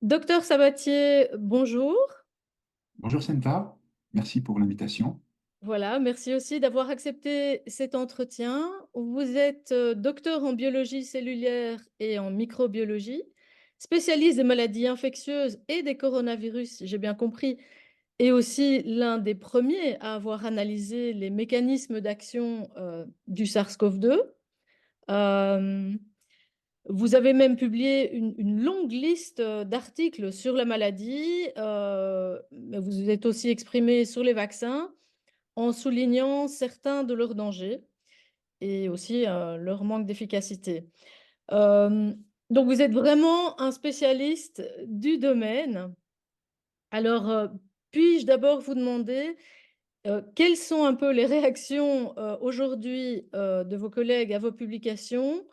Docteur Sabatier, bonjour. Bonjour Senta, merci pour l'invitation. Voilà, merci aussi d'avoir accepté cet entretien. Vous êtes docteur en biologie cellulaire et en microbiologie, spécialiste des maladies infectieuses et des coronavirus, j'ai bien compris, et aussi l'un des premiers à avoir analysé les mécanismes d'action du SARS-CoV-2. Vous avez même publié une longue liste d'articles sur la maladie. Mais vous êtes aussi exprimé sur les vaccins en soulignant certains de leurs dangers et aussi leur manque d'efficacité. Euh, donc, vous êtes vraiment un spécialiste du domaine. Alors, puis-je d'abord vous demander quelles sont un peu les réactions aujourd'hui de vos collègues à vos publications?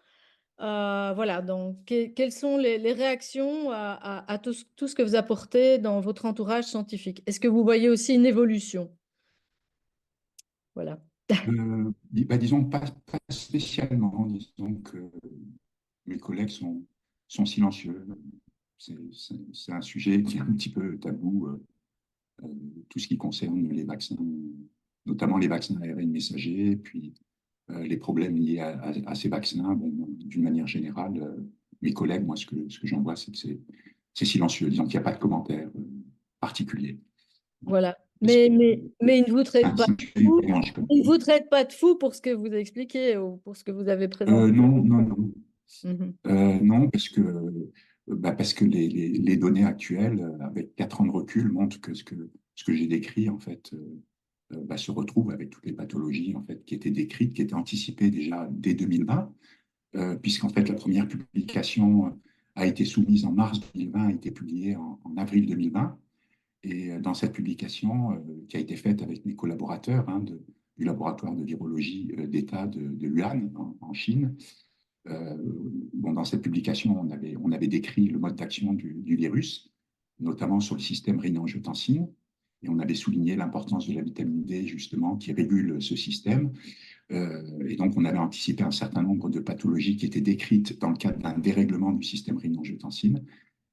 Voilà, donc quelles sont les réactions à tout ce que vous apportez dans votre entourage scientifique? Est-ce que vous voyez aussi une évolution? Voilà. Disons pas spécialement, disons que mes collègues sont silencieux. C'est un sujet qui est un petit peu tabou, euh, tout ce qui concerne les vaccins, notamment les vaccins ARN messagers, puis les problèmes liés à ces vaccins. Bon, d'une manière générale, mes collègues, moi, ce que j'en vois, c'est que c'est silencieux, disons qu'il n'y a pas de commentaires particuliers. Voilà. Parce que Mais ils ne vous traitent pas c'est un de sujet fou. orange, comme Ils ne ça. vous traitent pas de fou pour ce que vous expliquez ou pour ce que vous avez présenté. Non, non, non. Mhm. Non, parce que les données actuelles, avec 4 ans de recul, montrent que ce que j'ai décrit, en fait, se retrouve avec toutes les pathologies en fait, qui étaient décrites, qui étaient anticipées déjà dès 2020, puisqu'en fait, la première publication a été soumise en mars 2020, a été publiée en avril 2020. Et dans cette publication, qui a été faite avec mes collaborateurs du laboratoire de virologie d'État de Wuhan, en Chine, dans cette publication, on avait décrit le mode d'action du virus, notamment sur le système rénin-angiotensine, et on avait souligné l'importance de la vitamine D, justement, qui régule ce système. Et donc, on avait anticipé un certain nombre de pathologies qui étaient décrites dans le cadre d'un dérèglement du système rénin-angiotensine.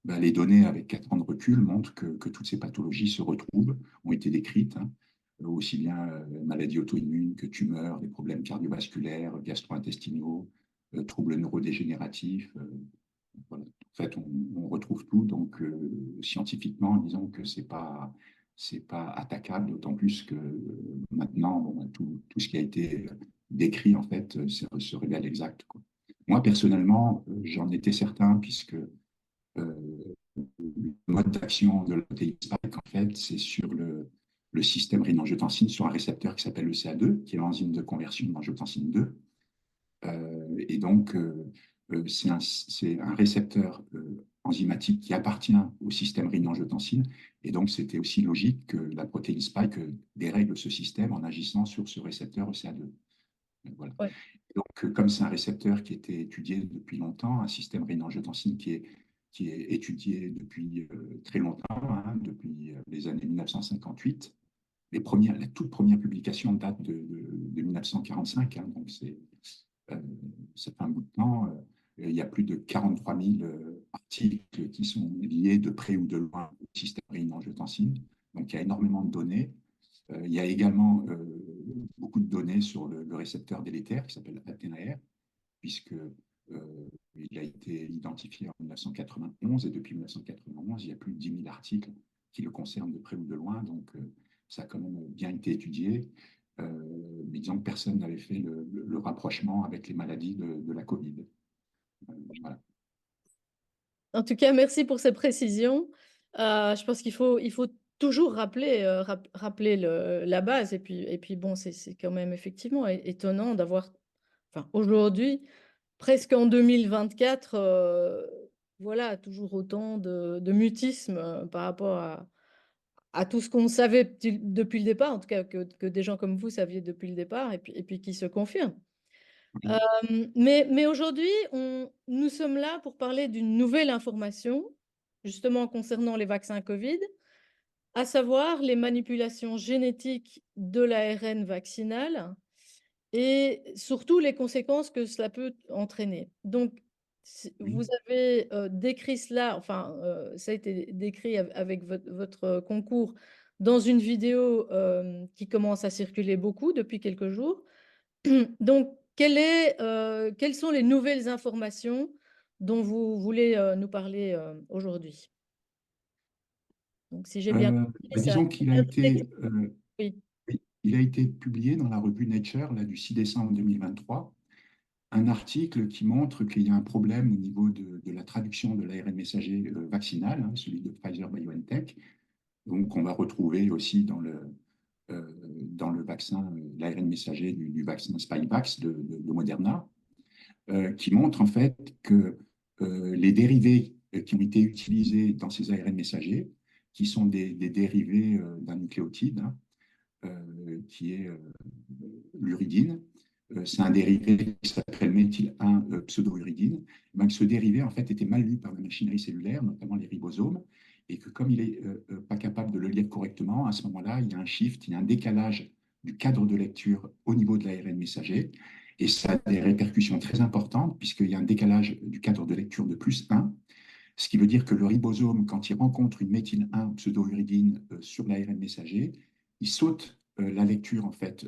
Les données avec 4 ans de recul montrent que toutes ces pathologies se retrouvent, ont été décrites, hein, aussi bien maladies auto-immunes que tumeurs, des problèmes cardiovasculaires, gastro-intestinaux, troubles neurodégénératifs. Voilà. En fait, on retrouve tout. Donc, scientifiquement, disons que c'est pas attaquable, d'autant plus que maintenant, bon, tout ce qui a été décrit, en fait, se révèle exact, quoi. Moi, personnellement, j'en étais certain, puisque le mode d'action de la protéine spike, en fait, c'est sur le système rénin-angiotensine, sur un récepteur qui s'appelle le CA2, qui est l'enzyme de conversion d'angiotensine 2. Et donc, c'est un récepteur enzymatique qui appartient au système rénin-angiotensine. Et donc, c'était aussi logique que la protéine spike dérègle ce système en agissant sur ce récepteur CA2. Voilà. Ouais. Donc, comme c'est un récepteur qui était étudié depuis longtemps, un système rénin-angiotensine qui est étudié depuis très longtemps, hein, depuis les années 1958. La toute première publication date de 1945, hein, donc euh, ça fait un bout de temps. Il y a plus de 43 000 articles qui sont liés de près ou de loin au système rénin-angiotensine. Donc, il y a énormément de données. Il y a également beaucoup de données sur le récepteur délétère qui s'appelle Athénaer, puisque il a été identifié en 1991 et depuis 1991, il y a plus de 10 000 articles qui le concernent de près ou de loin. Donc, ça a quand même bien été étudié. Mais disons que personne n'avait fait le rapprochement avec les maladies de la Covid. Voilà. En tout cas, merci pour ces précisions. Je pense qu'il faut toujours rappeler la base. Et puis bon, c'est quand même effectivement étonnant d'avoir, enfin, aujourd'hui, presque en 2024, voilà, toujours autant de mutisme par rapport à tout ce qu'on savait depuis le départ, en tout cas que des gens comme vous saviez depuis le départ, et puis qui se confirme. Oui. Mais aujourd'hui, nous sommes là pour parler d'une nouvelle information, justement concernant les vaccins Covid, à savoir les manipulations génétiques de l'ARN vaccinal et surtout les conséquences que cela peut entraîner. Donc, vous Oui. avez décrit cela, enfin, ça a été décrit avec votre concours dans une vidéo qui commence à circuler beaucoup depuis quelques jours. Donc, quelles sont les nouvelles informations dont vous voulez nous parler aujourd'hui? Donc, si j'ai bien compris, Bah, ça disons qu'il a vient de été, oui. oui, il a été publié dans la revue Nature là, du 6 décembre 2023, un article qui montre qu'il y a un problème au niveau de la traduction de l'ARN messager vaccinal, hein, celui de Pfizer-BioNTech. Donc, on va retrouver aussi euh, dans le vaccin, l'ARN messager du vaccin Spikevax de Moderna, qui montre en fait que les dérivés qui ont été utilisés dans ces ARN messagers, qui sont des dérivés d'un nucléotide, hein, qui est l'uridine. C'est un dérivé qui s'appelle méthyl 1 pseudo-uridine. Ben, ce dérivé, en fait, était mal lu par la machinerie cellulaire, notamment les ribosomes, et que comme il n'est pas capable de le lire correctement, à ce moment-là, il y a un shift, il y a un décalage du cadre de lecture au niveau de l'ARN messager, et ça a des répercussions très importantes, puisqu'il y a un décalage du cadre de lecture de +1, ce qui veut dire que le ribosome, quand il rencontre une méthyle 1 pseudo-uridine sur l'ARN messager, il saute la lecture en fait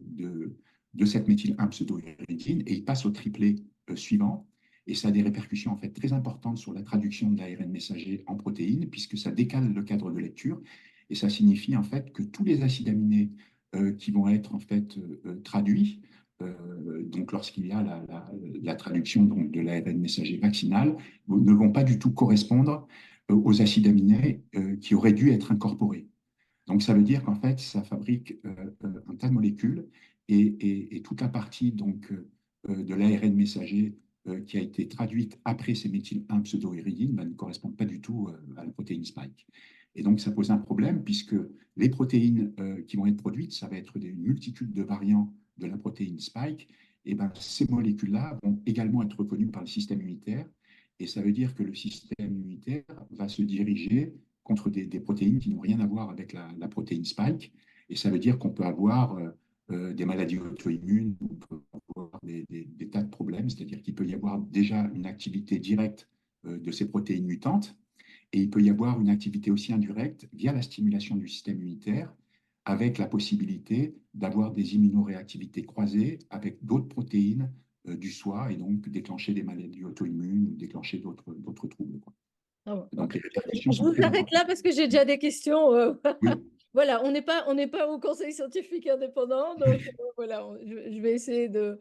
de cette méthyle 1 pseudo-uridine et il passe au triplet suivant. Et ça a des répercussions en fait très importantes sur la traduction de l'ARN messager en protéines, puisque ça décale le cadre de lecture. Et ça signifie en fait que tous les acides aminés qui vont être en fait traduits, donc lorsqu'il y a la traduction donc, de l'ARN messager vaccinal, ne vont pas du tout correspondre aux acides aminés qui auraient dû être incorporés. Donc ça veut dire qu'en fait, ça fabrique un tas de molécules et toute la partie donc, de l'ARN messager qui a été traduite après ces méthyl 1 pseudo-iridine ne correspond pas du tout à la protéine spike. Et donc ça pose un problème puisque les protéines qui vont être produites, ça va être une multitude de variants de la protéine spike. Et ben, ces molécules-là vont également être reconnues par le système immunitaire. Et ça veut dire que le système immunitaire va se diriger contre des protéines qui n'ont rien à voir avec la protéine spike. Et ça veut dire qu'on peut avoir des maladies auto-immunes, on peut avoir des tas de problèmes, c'est-à-dire qu'il peut y avoir déjà une activité directe de ces protéines mutantes, et il peut y avoir une activité aussi indirecte via la stimulation du système immunitaire, avec la possibilité d'avoir des immunoréactivités croisées avec d'autres protéines du soi, et donc déclencher des maladies auto-immunes ou déclencher d'autres troubles, quoi. Ah bon, Donc OK. les répercussions Je sont vous très arrête là importantes. parce que j'ai déjà des questions, Oui, voilà, on n'est pas au conseil scientifique indépendant, donc voilà, je vais essayer de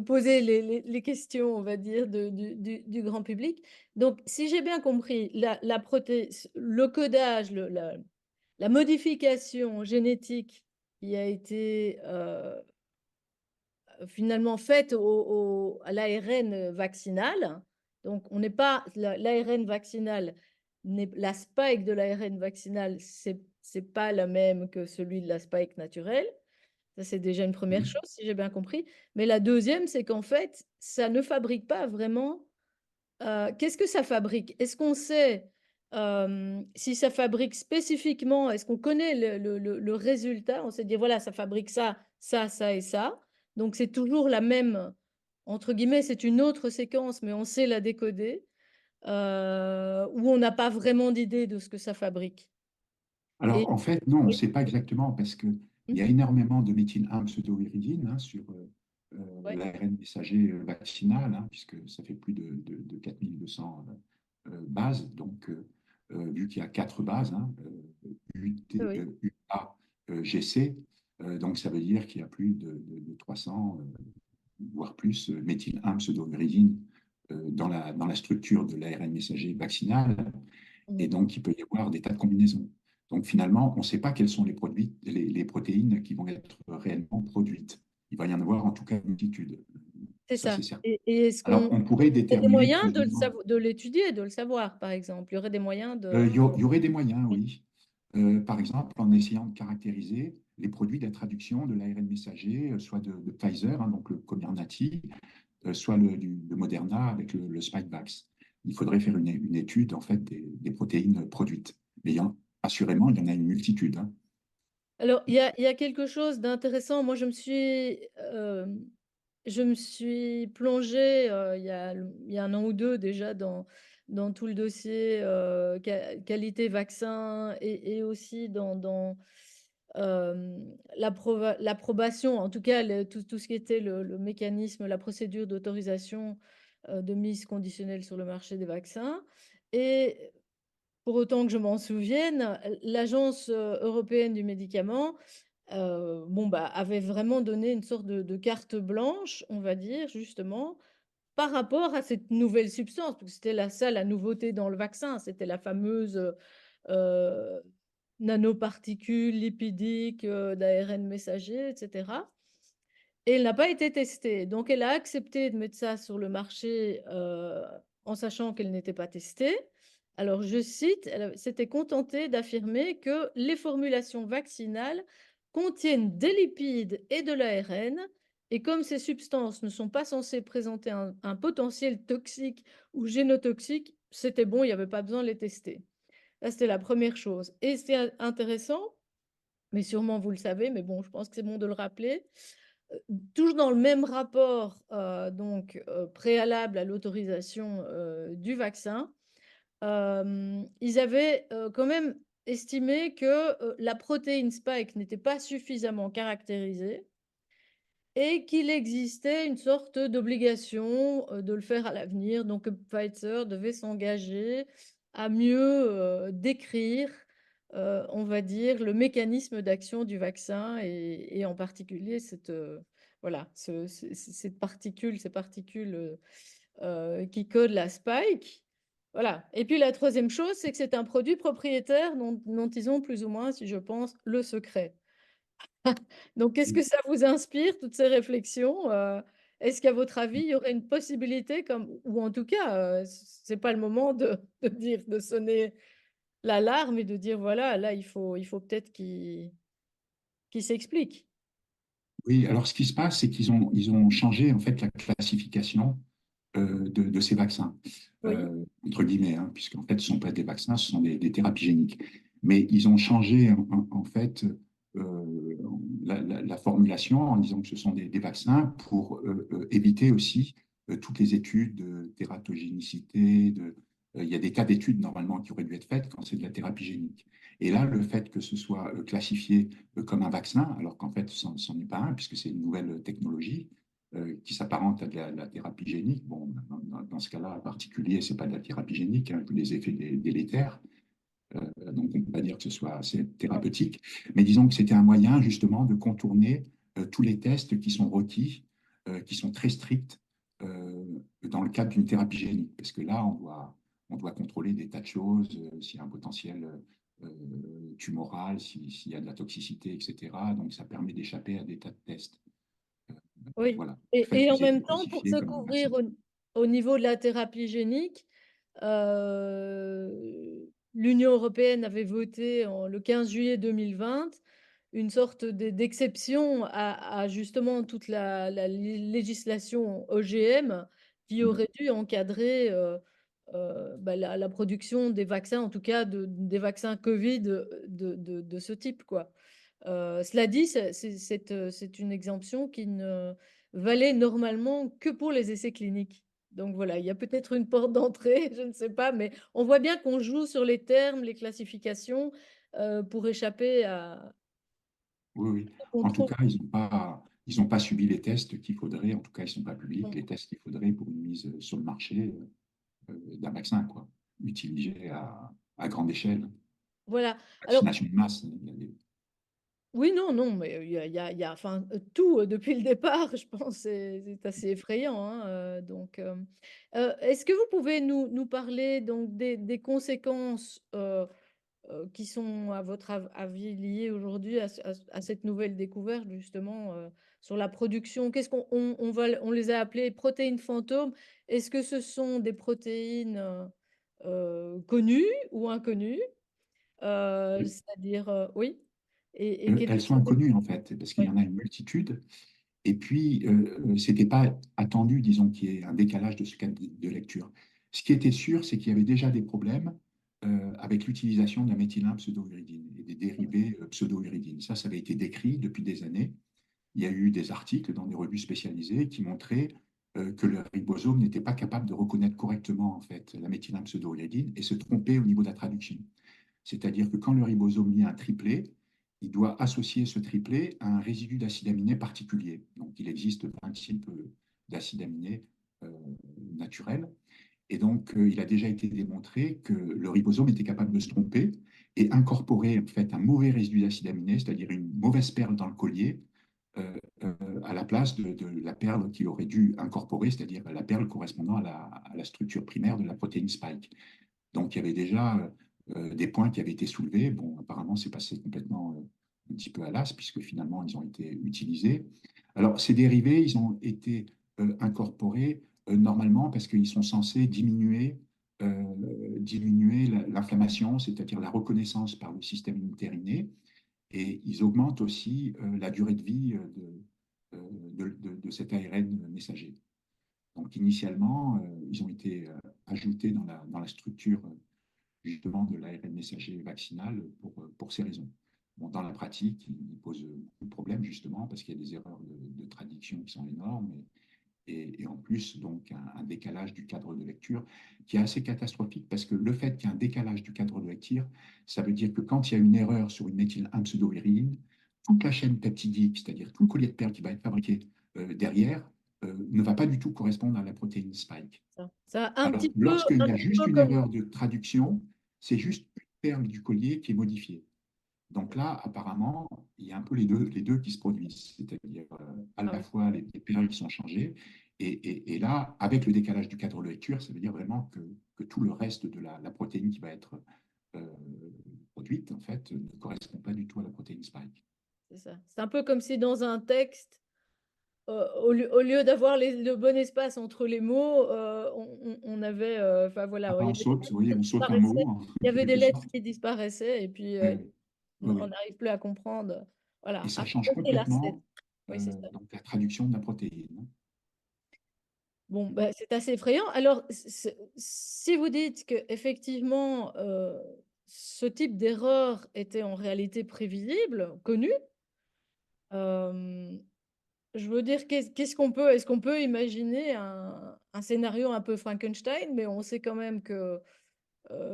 poser les questions, on va dire, du grand public. Donc si j'ai bien compris, le codage, la modification génétique qui a été, finalement faite à l'ARN vaccinal. Donc, on n'est pas l'ARN vaccinal, la spike de l'ARN vaccinal, c'est pas la même que celui de la spike naturelle. Ça, c'est déjà une première oui. chose, si j'ai bien compris. Mais la deuxième, c'est qu'en fait, ça ne fabrique pas vraiment. Qu'est-ce que ça fabrique? Est-ce qu'on sait si ça fabrique spécifiquement, est-ce qu'on connaît le résultat? On s'est dit, voilà, ça fabrique ça, ça, ça et ça. Donc, c'est toujours la même, entre guillemets, c'est une autre séquence, mais on sait la décoder, ou on n'a pas vraiment d'idée de ce que ça fabrique. Et Alors, en fait, non, on ne oui, sait pas exactement parce qu'il mmh, y a énormément de méthyle 1 pseudo-iridine hein, sur ouais, l'ARN messager vaccinal, hein, puisque ça fait plus de 4200 bases. Donc, vu qu'il y a quatre bases, hein, oui, oui. UA, GC, donc ça veut dire qu'il y a plus de 300, voire plus, méthyle 1 pseudo-iridine dans la structure de l'ARN messager vaccinal. Et Mmh. donc, il peut y avoir des tas de combinaisons. Donc, finalement, on ne sait pas quels sont les protéines qui vont être réellement produites. Il va y en avoir en tout cas une multitude. C'est Ça, ça. c'est certain. Et est-ce Alors, qu'on on pourrait il y a des déterminer moyens plus ou moins. de l'étudier, de le savoir, par exemple? Il y aurait des moyens de Il y aurait des moyens, oui. Par exemple, en essayant de caractériser les produits de la traduction de l'ARN messager, soit de Pfizer, hein, donc le Comirnaty, soit de Moderna avec le Spikevax. Il faudrait faire une étude en fait des protéines produites. Mais assurément, il y en a une multitude, hein. Alors, il y a quelque chose d'intéressant. Moi, je me suis, je me suis plongée il y a un an ou deux déjà dans tout le dossier qualité vaccin et aussi dans l'approbation, en tout cas tout ce qui était le mécanisme, la procédure d'autorisation de mise conditionnelle sur le marché des vaccins. Et pour autant que je m'en souvienne, l'Agence européenne du médicament bon, bah, avait vraiment donné une sorte de carte blanche, on va dire, justement, par rapport à cette nouvelle substance, parce que c'était la nouveauté dans le vaccin, c'était la fameuse nanoparticule lipidique d'ARN messager, etc. Et elle n'a pas été testée. Donc, elle a accepté de mettre ça sur le marché en sachant qu'elle n'était pas testée. Alors, je cite, elle s'était contentée d'affirmer que les formulations vaccinales contiennent des lipides et de l'ARN. Et comme ces substances ne sont pas censées présenter un potentiel toxique ou génotoxique, c'était bon, il n'y avait pas besoin de les tester. Ça, c'était la première chose. Et c'est intéressant, mais sûrement vous le savez, mais bon, je pense que c'est bon de le rappeler. Toujours dans le même rapport préalable à l'autorisation du vaccin, ils avaient quand même estimé que la protéine spike n'était pas suffisamment caractérisée et qu'il existait une sorte d'obligation de le faire à l'avenir. Donc, Pfizer devait s'engager à mieux décrire, on va dire, le mécanisme d'action du vaccin et en particulier voilà, cette particule, ces particules qui codent la spike. Voilà. Et puis la troisième chose, c'est que c'est un produit propriétaire dont ils ont plus ou moins, si je pense, le secret. Donc, qu'est-ce que ça vous inspire, toutes ces réflexions? Est-ce qu'à votre avis, il y aurait une possibilité ou en tout cas, c'est pas le moment de dire, de sonner l'alarme et de dire, voilà, là, il faut peut-être qu'il s'explique. Oui, alors ce qui se passe, c'est ils ont changé en fait la classification de ces vaccins, Oui, entre guillemets, hein, puisqu'en fait, ce ne sont pas des vaccins, ce sont des thérapies géniques. Mais ils ont changé en fait la formulation en disant que ce sont des vaccins pour éviter aussi toutes les études de tératogénicité. Il y a des cas d'études normalement qui auraient dû être faites quand c'est de la thérapie génique. Et là, le fait que ce soit classifié comme un vaccin, alors qu'en fait, ce n'en est pas un, puisque c'est une nouvelle technologie, qui s'apparente à de la thérapie génique. Bon, dans ce cas-là en particulier, ce n'est pas de la thérapie génique, hein, les effets délétères. Donc, on ne peut pas dire que ce soit assez thérapeutique. Mais disons que c'était un moyen justement de contourner tous les tests qui sont requis, qui sont très stricts dans le cadre d'une thérapie génique. Parce que là, on doit contrôler des tas de choses, s'il y a un potentiel tumoral, s'il y a de la toxicité, etc. Donc, ça permet d'échapper à des tas de tests. oui. Voilà, le fait Et que en c'était même temps, pour classifié se comme un vaccin. couvrir au niveau de la thérapie génique, l'Union européenne avait voté le 15 juillet 2020 une sorte d'exception à justement toute la législation OGM qui Mm. aurait dû encadrer bah, la production des vaccins, en tout cas des vaccins Covid de ce type, quoi. Cela dit, c'est une exemption qui ne valait normalement que pour les essais cliniques. Donc voilà, il y a peut-être une porte d'entrée, je ne sais pas, mais on voit bien qu'on joue sur les termes, les classifications pour échapper Oui, oui. au En tout contrôle. cas, ils ont pas subi les tests qu'il faudrait. En tout cas, ils ne sont pas publics, les tests qu'il faudrait pour une mise sur le marché d'un vaccin, quoi, utilisé à grande échelle. Voilà. Alors, Vaccination de masse. Il y a oui, non, non, mais il y a enfin, tout depuis le départ, je pense, c'est assez effrayant, hein, est-ce que vous pouvez nous parler donc des conséquences qui sont, à votre avis, liées aujourd'hui à cette nouvelle découverte, justement, sur la production? Qu'est-ce on les a appelées protéines fantômes. Est-ce que ce sont des protéines connues ou inconnues? C'est-à-dire, oui? Et quelles elles sont sont inconnues, en fait, parce qu'il y oui. en a une multitude. Et puis, ce n'était pas attendu, disons, qu'il y ait un décalage de ce cas de lecture. Ce qui était sûr, c'est qu'il y avait déjà des problèmes avec l'utilisation de la méthylène pseudo-uridine et des dérivés pseudo-uridine. Ça avait été décrit depuis des années. il y a eu des articles dans des revues spécialisées qui montraient que le ribosome n'était pas capable de reconnaître correctement en fait, la méthylène-pseudouridine et se trompait au niveau de la traduction. C'est-à-dire que quand le ribosome lit un triplet, il doit associer ce triplet à un résidu d'acide aminé particulier. Donc, il existe 20 types d'acides aminés naturels. Et donc, il a déjà été démontré que le ribosome était capable de se tromper et incorporer en fait un mauvais résidu d'acide aminé, c'est-à-dire une mauvaise perle dans le collier, à la place de la perle qu'il aurait dû incorporer, c'est-à-dire la perle correspondant à la structure primaire de la protéine spike. Donc, il y avait déjà des points qui avaient été soulevés. Bon, apparemment, c'est passé complètement un petit peu à l'as, puisque finalement, ils ont été utilisés. Alors, ces dérivés, ils ont été incorporés normalement parce qu'ils sont censés diminuer l'inflammation, c'est-à-dire la reconnaissance par le système immunitaire inné, et ils augmentent aussi la durée de vie de cet ARN messager. Donc, initialement, ils ont été ajoutés dans la structure justement de l'ARN messager vaccinal pour ces raisons. Bon, dans la pratique, il pose beaucoup de problèmes justement parce qu'il y a des erreurs de traduction qui sont énormes et en plus donc un décalage du cadre de lecture qui est assez catastrophique parce que le fait qu'il y ait un décalage du cadre de lecture, ça veut dire que quand il y a une erreur sur une méthylène-pseudouridine, toute la chaîne peptidique, c'est-à-dire tout le collier de perles qui va être fabriqué derrière, ne va pas du tout correspondre à la protéine spike. Ça a Alors, lorsqu'il un y a petit juste peu une comme erreur de traduction, c'est juste une perle du collier qui est modifiée. Donc là, apparemment, il y a un peu les deux qui se produisent, c'est-à-dire à ah la oui, fois les perles qui sont changées, et là, avec le décalage du cadre de lecture, ça veut dire vraiment que tout le reste de la protéine qui va être euh, produite, en fait, ne correspond pas du tout à la protéine spike. c'est ça. C'est un peu comme si dans un texte, au lieu d'avoir le bon espace entre les mots, on avait, enfin voilà, Ah, il y on avait des saute, lettres oui, qui on saute un disparaissaient. mot, en Il y avait des quelque lettres sorte. qui disparaissaient et puis Oui, oui, oui, on oui. n'arrive plus à comprendre. Et Voilà, ça à change compter la recette. complètement Oui, c'est ça. donc la traduction de la protéine. Bon, bah, c'est assez effrayant. Alors, si vous dites que effectivement, ce type d'erreur était en réalité prévisible, connu, euh, je veux dire, qu'est-ce qu'on peut, est-ce qu'on peut imaginer un scénario un peu Frankenstein, mais on sait quand même que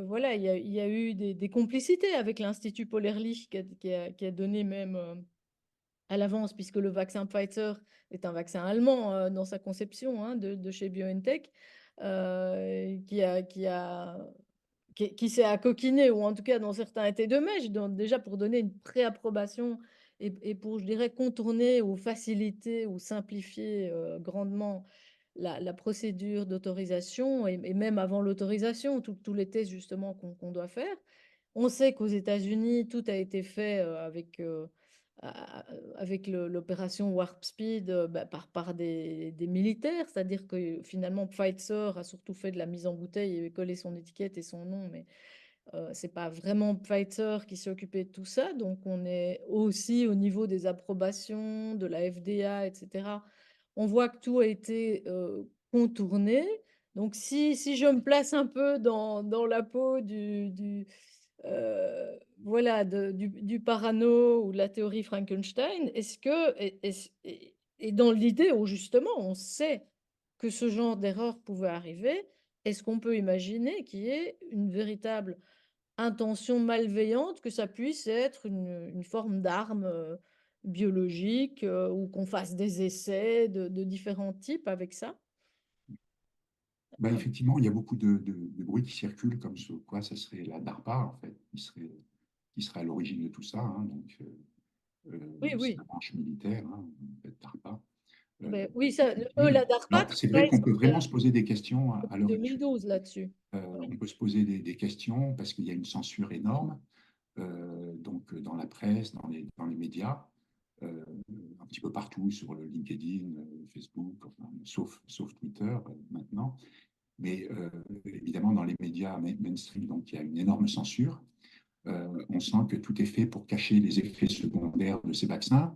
voilà, il y a eu des complicités avec l'Institut Paul-Ehrlich qui a donné même à l'avance, puisque le vaccin Pfizer est un vaccin allemand dans sa conception hein, de chez BioNTech, qui a qui s'est accoquiné, ou en tout cas dans certains étaient de mèche, déjà pour donner une préapprobation et pour, je dirais, contourner ou faciliter ou simplifier grandement la procédure d'autorisation et même avant l'autorisation, tous les tests justement qu'on doit faire. On sait qu'aux États-Unis, tout a été fait avec l'opération Warp Speed bah, par des militaires, c'est-à-dire que finalement Pfizer a surtout fait de la mise en bouteille et collé son étiquette et son nom, mais c'est pas vraiment Pfizer qui s'est occupé de tout ça. Donc on est aussi au niveau des approbations de la FDA, etc. On voit que tout a été contourné. Donc si je me place un peu dans la peau voilà, du parano ou de la théorie Frankenstein, est-ce que, et dans l'idée où justement on sait que ce genre d'erreur pouvait arriver, est-ce qu'on peut imaginer qu'il y ait une véritable intention malveillante, que ça puisse être une forme d'arme biologique ou qu'on fasse des essais de différents types avec ça? Bah, Ah, effectivement, il y a beaucoup de bruit qui circule comme sur quoi ça serait la DARPA, en fait, qui serait à l'origine de tout ça. Hein. Donc, oui, c'est oui. la branche militaire, hein, en fait, DARPA, Ben, oui, ça, qui eux, la utilise. DARPA Alors, c'est vrai travaille qu'on peut vraiment se depuis poser des questions à l'heure actuelle. 2012 là-dessus. Oui, On peut se poser des questions parce qu'il y a une censure énorme, donc dans la presse, dans les médias, euh, un petit peu partout sur le LinkedIn, Facebook, enfin, sauf Twitter maintenant. Mais évidemment, dans les médias mainstream, donc il y a une énorme censure. On sent que tout est fait pour cacher les effets secondaires de ces vaccins.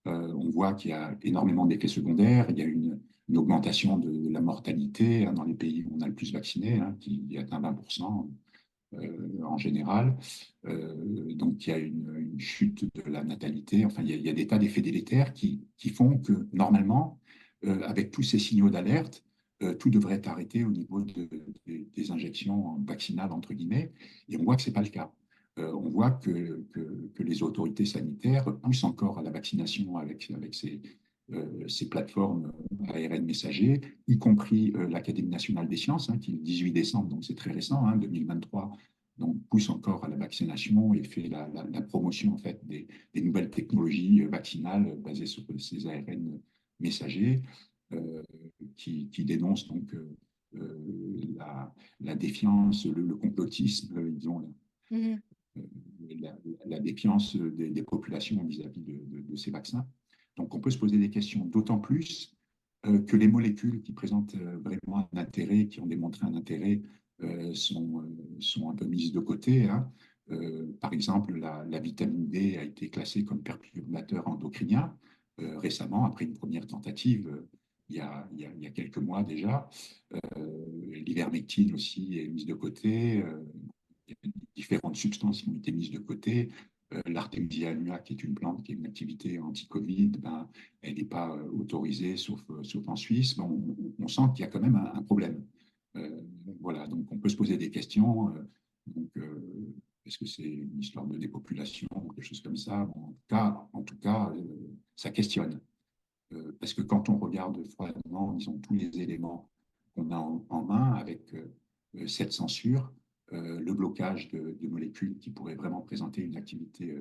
On voit qu'il y a énormément d'effets secondaires. Il y a une augmentation de la mortalité hein, dans les pays où on a le plus vacciné, hein, qui atteint 20%. en général. Donc, il y a une chute de la natalité. Enfin, il y a des tas d'effets délétères qui font que, normalement, avec tous ces signaux d'alerte, tout devrait être arrêté au niveau des injections vaccinales, entre guillemets. Et on voit que ce n'est pas le cas. On voit que les autorités sanitaires poussent encore à la vaccination avec ces plateformes ARN messagers, y compris l'Académie nationale des sciences, hein, qui est le 18 décembre, donc c'est très récent, hein, 2023, donc pousse encore à la vaccination et fait la promotion en fait, des nouvelles technologies vaccinales basées sur ces ARN messagers, euh, qui dénoncent donc la défiance, le complotisme, disons, Mhm. euh, la défiance des populations vis-à-vis de ces vaccins. Donc, on peut se poser des questions, d'autant plus que les molécules qui présentent vraiment un intérêt, qui ont démontré un intérêt, sont un peu mises de côté, hein. Par exemple, la vitamine D a été classée comme perturbateur endocrinien récemment, après une première tentative il y a quelques mois déjà. L'ivermectine aussi est mise de côté. Il y a différentes substances qui ont été mises de côté. L'Artemisia annua, qui est une plante qui est une activité anti-Covid, ben, elle n'est pas autorisée, sauf en Suisse. Bon, on sent qu'il y a quand même un problème. Euh, voilà, donc on peut se poser des questions. Donc, est-ce que c'est une histoire de dépopulation ou quelque chose comme ça? Bon, en tout cas, ça questionne. Parce que quand on regarde froidement, disons, tous les éléments qu'on a en main avec cette censure, le blocage de molécules qui pourraient vraiment présenter une activité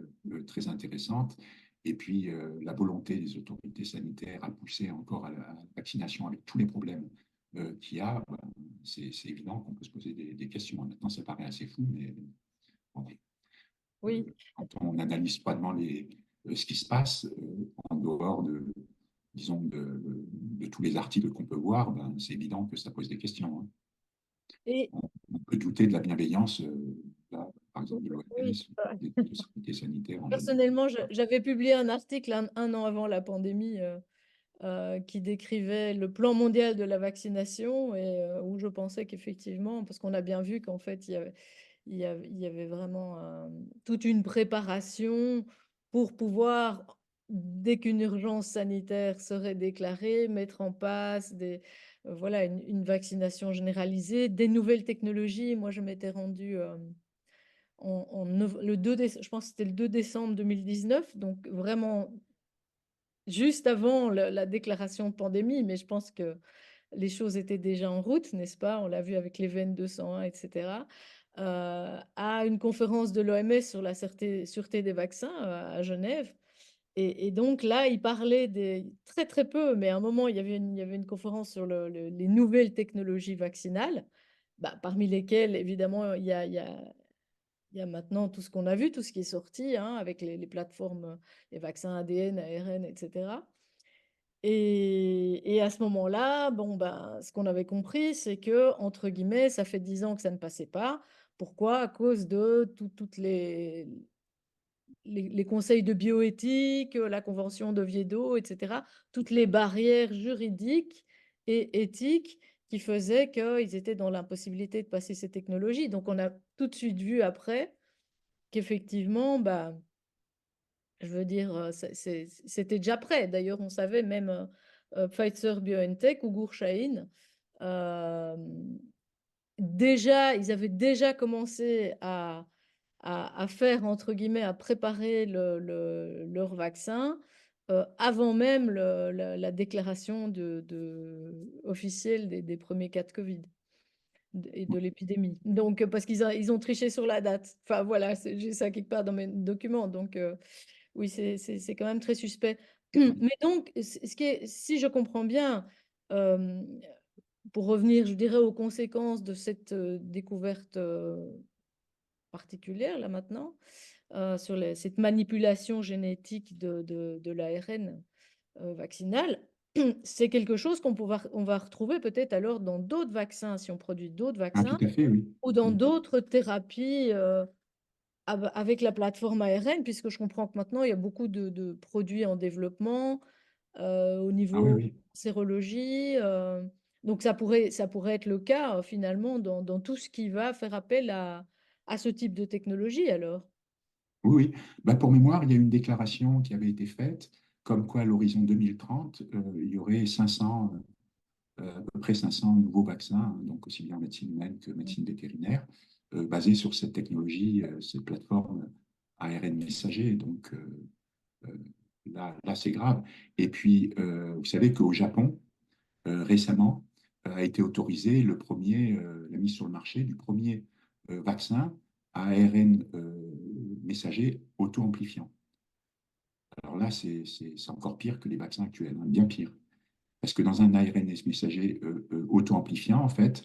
très intéressante, et puis la volonté des autorités sanitaires à pousser encore à la vaccination avec tous les problèmes qu'il y a, ben, c'est évident qu'on peut se poser des questions. Maintenant, ça paraît assez fou, mais bon, Oui, quand on analyse froidement ce qui se passe en dehors disons, de tous les articles qu'on peut voir, ben, c'est évident que ça pose des questions, hein. et On peut douter de la bienveillance, là, par exemple, de oui. l'OMS, des autorités sanitaires en général. Personnellement, j'avais publié un article un an avant la pandémie qui décrivait le plan mondial de la vaccination et où je pensais qu'effectivement, parce qu'on a bien vu qu'en fait, il y avait vraiment toute une préparation pour pouvoir, dès qu'une urgence sanitaire serait déclarée, mettre en place voilà, une vaccination généralisée, des nouvelles technologies. Moi, je m'étais rendue le 2 je pense que c'était le 2 décembre 2019, donc vraiment juste avant la déclaration de pandémie, mais je pense que les choses étaient déjà en route, n'est-ce pas? On l'a vu avec les VN 201, etc. À une conférence de l'OMS sur la sûreté des vaccins à Genève. Et donc là, il parlait très très peu, mais à un moment, il y avait une conférence sur les nouvelles technologies vaccinales, bah, parmi lesquelles, évidemment, il y a maintenant tout ce qu'on a vu, tout ce qui est sorti, hein, avec les plateformes, les vaccins ADN, ARN, etc. Et à ce moment-là, bon, ben, ce qu'on avait compris, c'est que, entre guillemets, ça fait 10 ans que ça ne passait pas. Pourquoi? À cause de toutes les conseils de bioéthique, la convention d'Oviedo, etc. Toutes les barrières juridiques et éthiques qui faisaient qu'ils étaient dans l'impossibilité de passer ces technologies. Donc, on a tout de suite vu après qu'effectivement, bah, je veux dire, c'était déjà prêt. D'ailleurs, on savait même Pfizer BioNTech ou Gourshain, euh, déjà, ils avaient déjà commencé à faire, entre guillemets, à préparer leur vaccin avant même la déclaration officielle des premiers cas de Covid et de l'épidémie. Donc, parce ils ont triché sur la date. Enfin, voilà, j'ai ça quelque part dans mes documents. Donc, oui, c'est quand même très suspect. Mais donc, si je comprends bien, euh, pour revenir, je dirais, aux conséquences de cette découverte particulière, là maintenant, sur cette manipulation génétique de l'ARN vaccinal, c'est quelque chose on va retrouver peut-être alors dans d'autres vaccins, si on produit d'autres Ah, tout vaccins, à fait, oui. ou dans Mm. d'autres thérapies avec la plateforme ARN, puisque je comprends que maintenant, il y a beaucoup de produits en développement au Ah oui, niveau oui. sérologie. Donc, ça pourrait être le cas finalement dans tout ce qui va faire appel à ce type de technologie alors. Oui, oui. Bah, pour mémoire, il y a une déclaration qui avait été faite, comme quoi à l'horizon 2030, il y aurait 500, à peu près 500 nouveaux vaccins, hein, donc aussi bien en médecine humaine que médecine vétérinaire, basés sur cette technologie, cette plateforme ARN messager. Donc euh, là, c'est grave. Et puis, vous savez qu'au Japon, récemment, a été autorisé la mise sur le marché du premier vaccin à ARN messager auto-amplifiant. Alors là, c'est encore pire que les vaccins actuels, hein, bien pire. Parce que dans un ARN messager auto-amplifiant, en fait,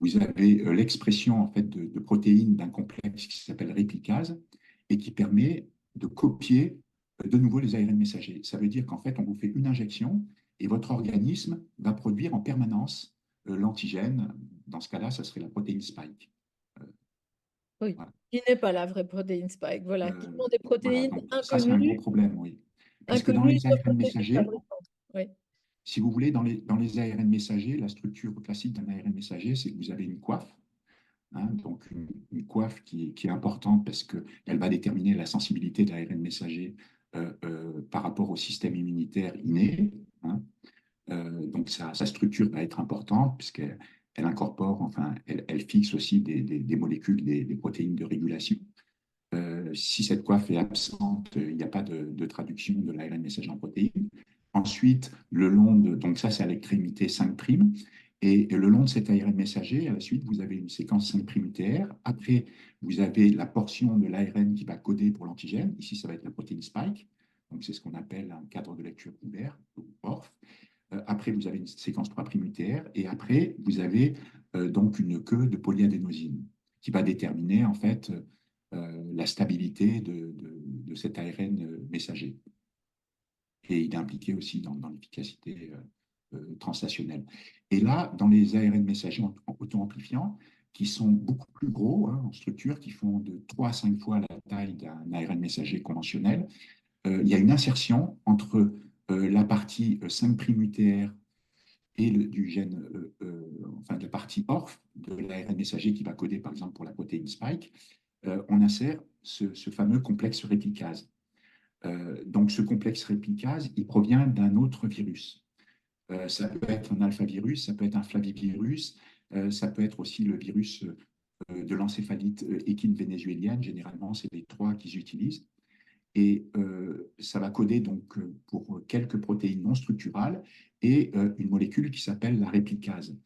vous avez l'expression en fait, de protéines d'un complexe qui s'appelle réplicase et qui permet de copier de nouveau les ARN messagers. Ça veut dire qu'en fait, on vous fait une injection et votre organisme va produire en permanence l'antigène. Dans ce cas-là, ça serait la protéine spike. Euh, Oui, voilà. qui n'est pas la vraie protéine spike, voilà, qui sont des Voilà, protéines donc ça, c'est un gros inconnues, problème, oui. Parce que dans inconnues les de ARN protéines messagers, fabricantes. Oui. si vous voulez, dans les ARN messagers, la structure classique d'un ARN messager, c'est que vous avez une coiffe. Hein, donc une coiffe qui est importante parce qu'elle va déterminer la sensibilité de l'ARN messager par rapport au système immunitaire inné. Hein. Donc sa structure va être importante puisqu'elle incorpore, enfin, elle fixe aussi des molécules, des protéines de régulation. Si cette coiffe est absente, il n'y a pas de traduction de l'ARN messager en protéines. Ensuite, donc ça c'est à l'extrémité 5', et le long de cet ARN messager, à la suite, vous avez une séquence 5' UTR. Après, vous avez la portion de l'ARN qui va coder pour l'antigène. Ici, ça va être la protéine spike. Donc, c'est ce qu'on appelle un cadre de lecture ouvert, ou ORF. Après, vous avez une séquence 3' UTR. Et après, vous avez donc une queue de polyadénosine qui va déterminer, en fait, la stabilité de cet ARN messager. Et il est impliqué aussi dans l'efficacité translationnelle. Et là, dans les ARN messagers auto-amplifiants, qui sont beaucoup plus gros hein, en structure, qui font de 3 à 5 fois la taille d'un ARN messager conventionnel, il y a une insertion entre la partie 5' UTR et du gène, enfin de la partie ORF de l'ARN messager qui va coder par exemple pour la protéine spike, on insère ce fameux complexe réplicase. Donc, ce complexe réplicase, il provient d'un autre virus. Ça peut être un alphavirus, ça peut être un flavivirus, ça peut être aussi le virus de l'encéphalite équine vénézuélienne. Généralement, c'est les trois qu'ils utilisent. Et ça va coder donc pour quelques protéines non structurales et une molécule qui s'appelle la réplicase.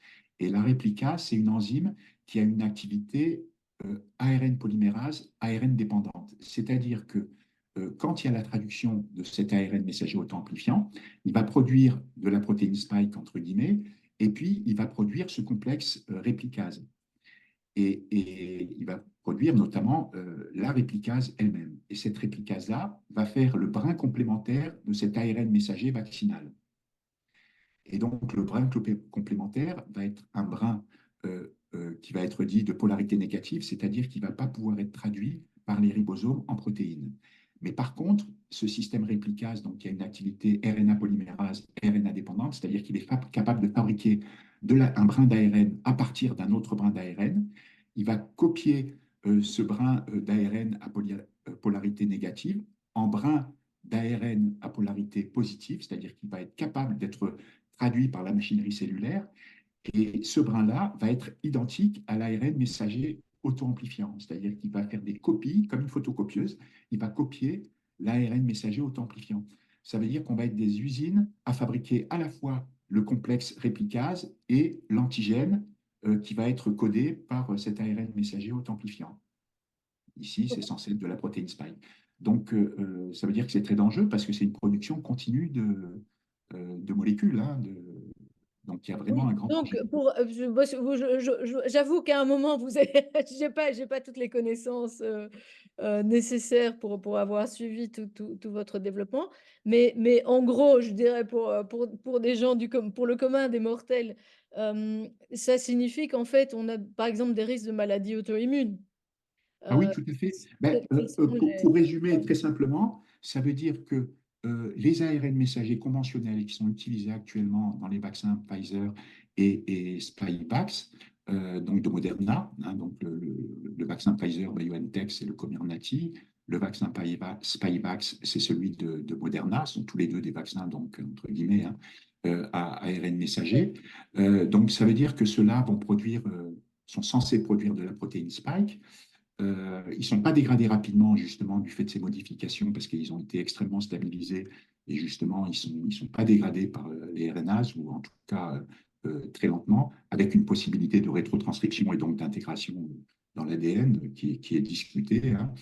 Et la réplicase, c'est une enzyme qui a une activité ARN polymérase, ARN dépendante. C'est-à-dire que quand il y a la traduction de cet ARN messager auto-amplifiant, il va produire de la protéine spike, entre guillemets, et puis il va produire ce complexe réplicase. Et il va produire notamment la réplicase elle-même. Et cette réplicase-là va faire le brin complémentaire de cet ARN messager vaccinal. Et donc, le brin complémentaire va être un brin qui va être dit de polarité négative, c'est-à-dire qu'il ne va pas pouvoir être traduit par les ribosomes en protéines. Mais par contre, ce système réplicase, donc, qui a une activité RNA polymérase, RNA dépendante, c'est-à-dire qu'il est capable de fabriquer un brin d'ARN à partir d'un autre brin d'ARN, il va copier ce brin d'ARN à polarité négative en brin d'ARN à polarité positive, c'est-à-dire qu'il va être capable d'être traduit par la machinerie cellulaire. Et ce brin-là va être identique à l'ARN messager auto-amplifiant, c'est-à-dire qu'il va faire des copies, comme une photocopieuse, il va copier l'ARN messager auto-amplifiant. Ça veut dire qu'on va être des usines à fabriquer à la fois le complexe réplicase et l'antigène qui va être codé par cet ARN messager auto-amplifiant. Ici, c'est censé être de la protéine spike. Donc, ça veut dire que c'est très dangereux parce que c'est une production continue de molécules. Hein, donc, il y a vraiment Oui, un grand donc danger. j'avoue qu'à un moment, vous avez j'ai pas toutes les connaissances, nécessaires pour avoir suivi tout votre développement. Mais en gros, je dirais pour des gens pour le commun des mortels, ça signifie qu'en fait, on a, par exemple, des risques de maladies auto-immunes. Ah oui, Heu, tout à fait. Ben, quels sont pour résumer très simplement, ça veut dire que les ARN messagers conventionnels qui sont utilisés actuellement dans les vaccins Pfizer et Spikevax donc de Moderna, hein, donc le vaccin Pfizer-BioNTech, c'est le Comirnaty. Le vaccin Spikevax, c'est celui de Moderna. Ce sont tous les deux des vaccins, donc, entre guillemets, hein, à ARN messager. Donc, ça veut dire que ceux-là vont produire, sont censés produire de la protéine Spike. Ils ne sont pas dégradés rapidement, justement, du fait de ces modifications, parce qu'ils ont été extrêmement stabilisés. Et justement, ils sont pas dégradés par les RNAs, ou en tout cas très lentement, avec une possibilité de rétrotranscription et donc d'intégration dans l'ADN qui est discutée, hein.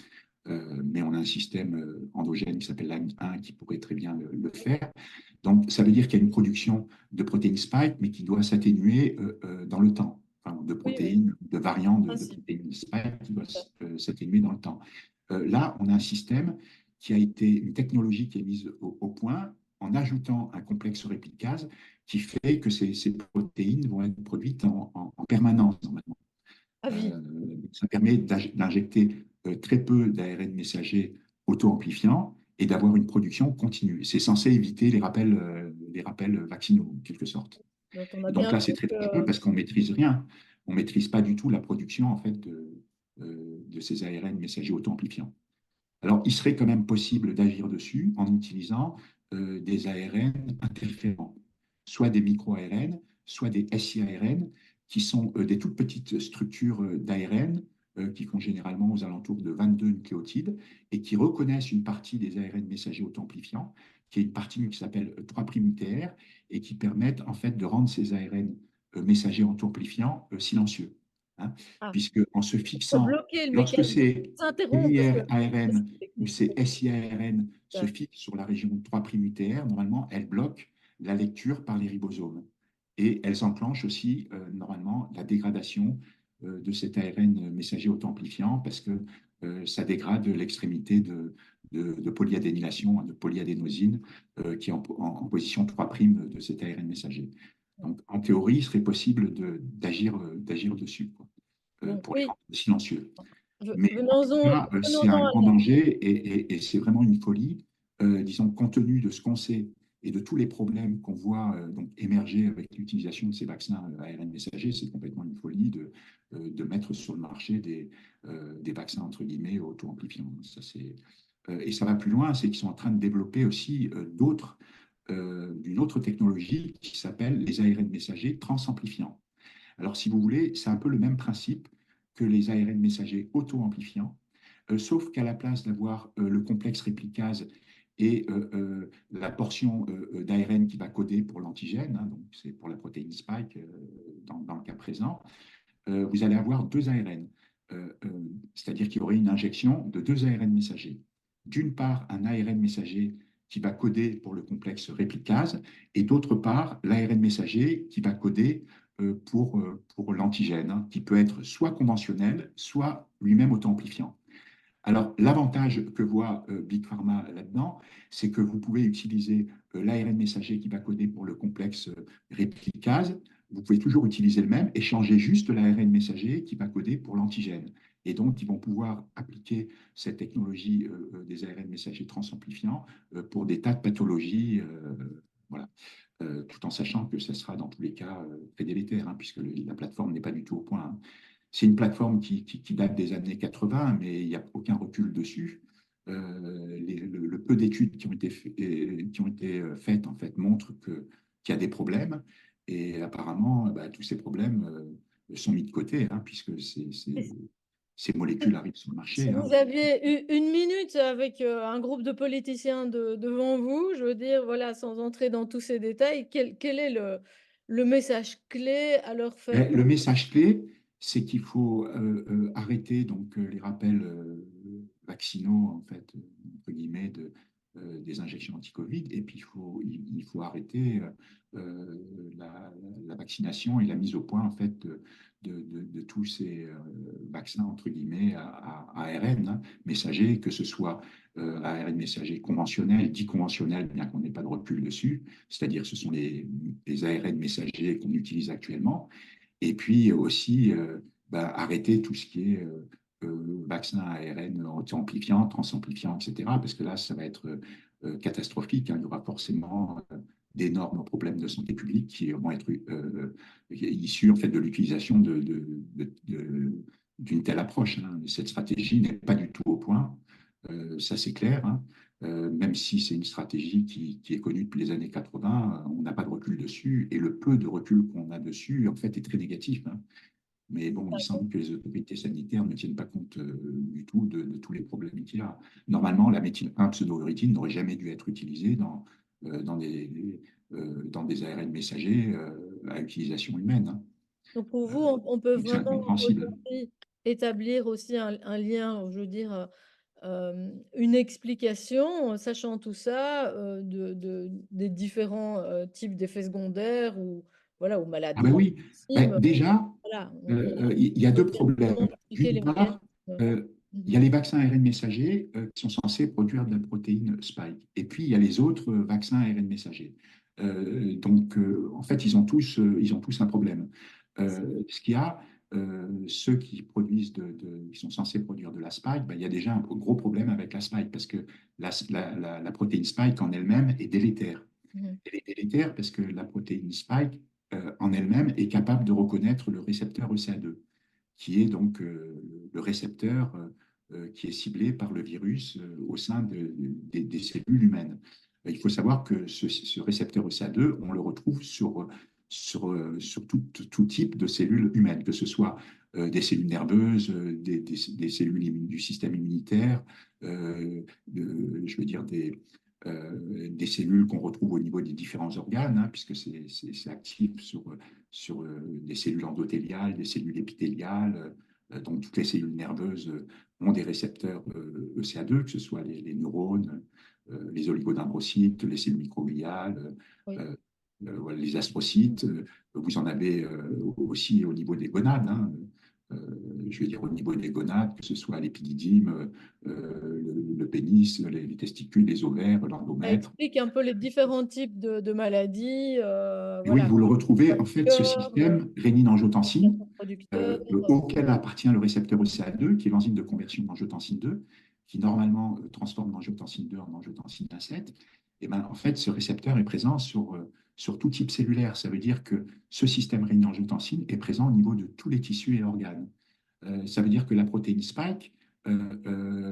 Mais on a un système endogène qui s'appelle LAMP1 qui pourrait très bien le faire. Donc, ça veut dire qu'il y a une production de protéines spike, mais qui doit s'atténuer dans le temps. Enfin, de Oui, oui, protéines, de variants de principe. protéines spike qui doit s'atténuer dans le temps. Là, on a un système qui a été, une technologie qui est mise au point en ajoutant un complexe réplicase qui fait que ces protéines vont être produites en permanence, normalement. À vie. Ça permet d'injecter très peu d'ARN messager auto-amplifiant et d'avoir une production continue. C'est censé éviter les rappels vaccinaux, en quelque sorte. Donc, on a Et donc bien là, c'est vu très dangereux que parce qu'on ne maîtrise rien. On ne maîtrise pas du tout la production en fait, de ces ARN messagers auto-amplifiants. Alors, il serait quand même possible d'agir dessus en utilisant des ARN interférents, soit des micro-ARN, soit des siARN, qui sont des toutes petites structures d'ARN qui font généralement aux alentours de 22 nucléotides et qui reconnaissent une partie des ARN messagers auto-amplifiants, qui est une partie qui s'appelle 3' UTR et qui permettent en fait de rendre ces ARN messagers auto-amplifiants silencieux, hein, ah, puisque en se pour fixant, bloquer le lorsque mécanisme, c'est s'interrompt parce que c'est ARN ou technique. ces siARN se Ça. fixent sur la région 3' UTR, normalement, elles bloquent la lecture par les ribosomes. Et elles enclenchent aussi, normalement, la dégradation de cet ARN messager auto-amplifiant parce que ça dégrade l'extrémité de polyadénylation, de polyadénosine, qui est en position 3' de cet ARN messager. Donc, en théorie, il serait possible d'agir dessus, quoi, Donc, pour les oui, rendre silencieux. Mais en tout venons-en cas, c'est un venons-en à grand danger et c'est vraiment une folie. Disons, compte tenu de ce qu'on sait et de tous les problèmes qu'on voit donc émerger avec l'utilisation de ces vaccins ARN messagers, c'est complètement une folie de mettre sur le marché des vaccins entre guillemets auto-amplifiants. Et ça va plus loin, c'est qu'ils sont en train de développer aussi d'une autre technologie qui s'appelle les ARN messagers transamplifiants. Alors, si vous voulez, c'est un peu le même principe que les ARN messagers auto-amplifiants, sauf qu'à la place d'avoir le complexe réplicase et la portion d'ARN qui va coder pour l'antigène, hein, donc c'est pour la protéine spike dans le cas présent, vous allez avoir deux ARN. C'est-à-dire qu'il y aurait une injection de deux ARN messagers. D'une part, un ARN messager qui va coder pour le complexe réplicase, et d'autre part, l'ARN messager qui va coder pour l'antigène, hein, qui peut être soit conventionnel, soit lui-même auto-amplifiant. Alors, l'avantage que voit Big Pharma là-dedans, c'est que vous pouvez utiliser l'ARN messager qui va coder pour le complexe réplicase. Vous pouvez toujours utiliser le même et changer juste l'ARN messager qui va coder pour l'antigène. Et donc, ils vont pouvoir appliquer cette technologie des ARN messagers transamplifiants pour des tas de pathologies, voilà. Tout en sachant que ce sera dans tous les cas très délétère, hein, puisque la plateforme n'est pas du tout au point, hein. C'est une plateforme qui date des années 80, mais il n'y a aucun recul dessus. Le peu d'études qui ont été faites en fait, montrent qu'il y a des problèmes. Et apparemment, bah, tous ces problèmes sont mis de côté, hein, puisque ces molécules arrivent sur le si marché, hein. vous aviez eu une minute avec, un groupe de politiciens devant vous, je veux dire, voilà, sans entrer dans tous ces détails, quel est le message clé à leur faire Mais le message clé, c'est qu'il faut arrêter donc, les rappels vaccinaux, en fait, entre guillemets, des injections anti-Covid. Et puis, il faut arrêter la vaccination et la mise au point, en fait, de tous ces vaccins, entre guillemets, à ARN, hein, messager, que ce soit ARN messager conventionnel, dit conventionnel, bien qu'on n'ait pas de recul dessus, c'est-à-dire ce sont les ARN messagers qu'on utilise actuellement, et puis aussi bah, arrêter tout ce qui est vaccin ARN anti-amplifiant, transamplifiant, etc. Parce que là, ça va être catastrophique, hein. Il y aura forcément d'énormes problèmes de santé publique qui vont être issus en fait de l'utilisation d'une telle approche, hein. Cette stratégie n'est pas du tout au point, ça c'est clair, hein. Même si c'est une stratégie qui est connue depuis les années 80, on n'a pas de recul dessus, et le peu de recul qu'on a dessus, en fait, est très négatif, hein. Mais bon, il semble que les autorités sanitaires ne tiennent pas compte du tout de tous les problèmes qu'il y a. Normalement, la méthyle 1 pseudourétine n'aurait jamais dû être utilisée dans des ARN messagers à utilisation humaine, hein. Donc pour vous, Euh, on peut donc c'est vraiment incompréhensible. aujourd'hui établir aussi un lien, je veux dire, une explication, sachant tout ça, des différents types d'effets secondaires ou, voilà, ou Ah ben maladies oui, ben gravissimes. déjà, Voilà, il y a on deux peut directement problèmes. expliquer D'une les part, mécanismes. euh, il y a Mhm. les vaccins ARN messagers qui sont censés produire de la protéine spike. Et puis, il y a les autres vaccins ARN messagers. En fait, ils ont tous un problème. Ce qu'il y a, ceux qui produisent qui sont censés produire de la spike, ben, il y a déjà un gros problème avec la spike parce que la protéine spike en elle-même est délétère. Mhm. Elle est délétère parce que la protéine spike en elle-même est capable de reconnaître le récepteur ECA2, qui est donc le récepteur qui est ciblé par le virus au sein des cellules humaines. Il faut savoir que ce récepteur ECA2, on le retrouve sur tout type de cellules humaines, que ce soit des cellules nerveuses, des cellules du système immunitaire, je veux dire des cellules qu'on retrouve au niveau des différents organes, hein, puisque c'est actif sur des cellules endothéliales, des cellules épithéliales. Donc, toutes les cellules nerveuses ont des récepteurs ECA2, que ce soit les neurones, les oligodendrocytes, les cellules microgliales, Oui. euh, voilà, les astrocytes. Vous en avez aussi au niveau des gonades, hein. Je veux dire au niveau des gonades, que ce soit l'épididyme, le pénis, les testicules, les ovaires, Ça l'endomètre. explique un peu les différents types de maladies, Et oui, voilà, vous le retrouvez, en le fait, ce cœur, système rénine-angiotensine, producteur. auquel appartient le récepteur ECA2, qui est l'enzyme de conversion d'angiotensine 2, qui normalement transforme l'angiotensine 2 en angiotensine 1,7. Et ben, en fait, ce récepteur est présent sur tout type cellulaire. Ça veut dire que ce système rénine-angiotensine est présent au niveau de tous les tissus et organes. Ça veut dire que la protéine spike,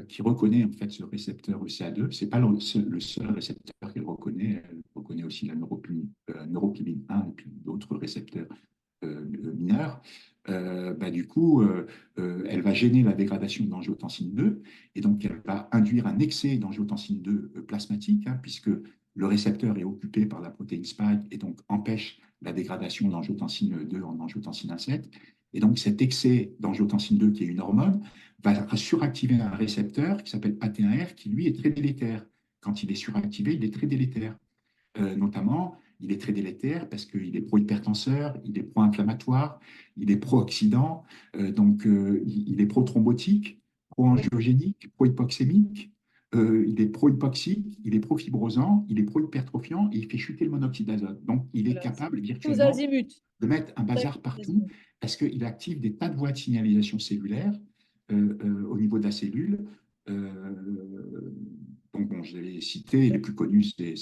qui reconnaît en fait ce récepteur ECA2, c'est pas le seul récepteur qu'elle reconnaît. Elle reconnaît aussi la neuropiline 1 et puis d'autres récepteurs mineurs. Du coup, elle va gêner la dégradation de l'angiotensine 2 et donc elle va induire un excès d'angiotensine 2 plasmatique, hein, puisque le récepteur est occupé par la protéine spike et donc empêche la dégradation d'angiotensine 2 en angiotensine 1,7. Et donc cet excès d'angiotensine 2, qui est une hormone, va suractiver un récepteur qui s'appelle AT1R, qui lui est très délétère. Quand il est suractivé, il est très délétère. Notamment, il est très délétère parce qu'il est pro-hypertenseur, il est pro-inflammatoire, il est pro-oxydant, il est pro-thrombotique, Oui, pro-angiogénique, pro-hypoxémique, il est pro-hypoxique, il est pro-fibrosant, il est pro-hypertrophiant et il fait chuter le monoxyde d'azote. Donc, il est voilà, c'est capable tous virtuellement azimuts. de mettre un Ça, bazar tous partout azimuts. parce qu'il active des tas de voies de signalisation cellulaire au niveau de la cellule. Donc, bon, je l'ai cité, les plus connus, c'est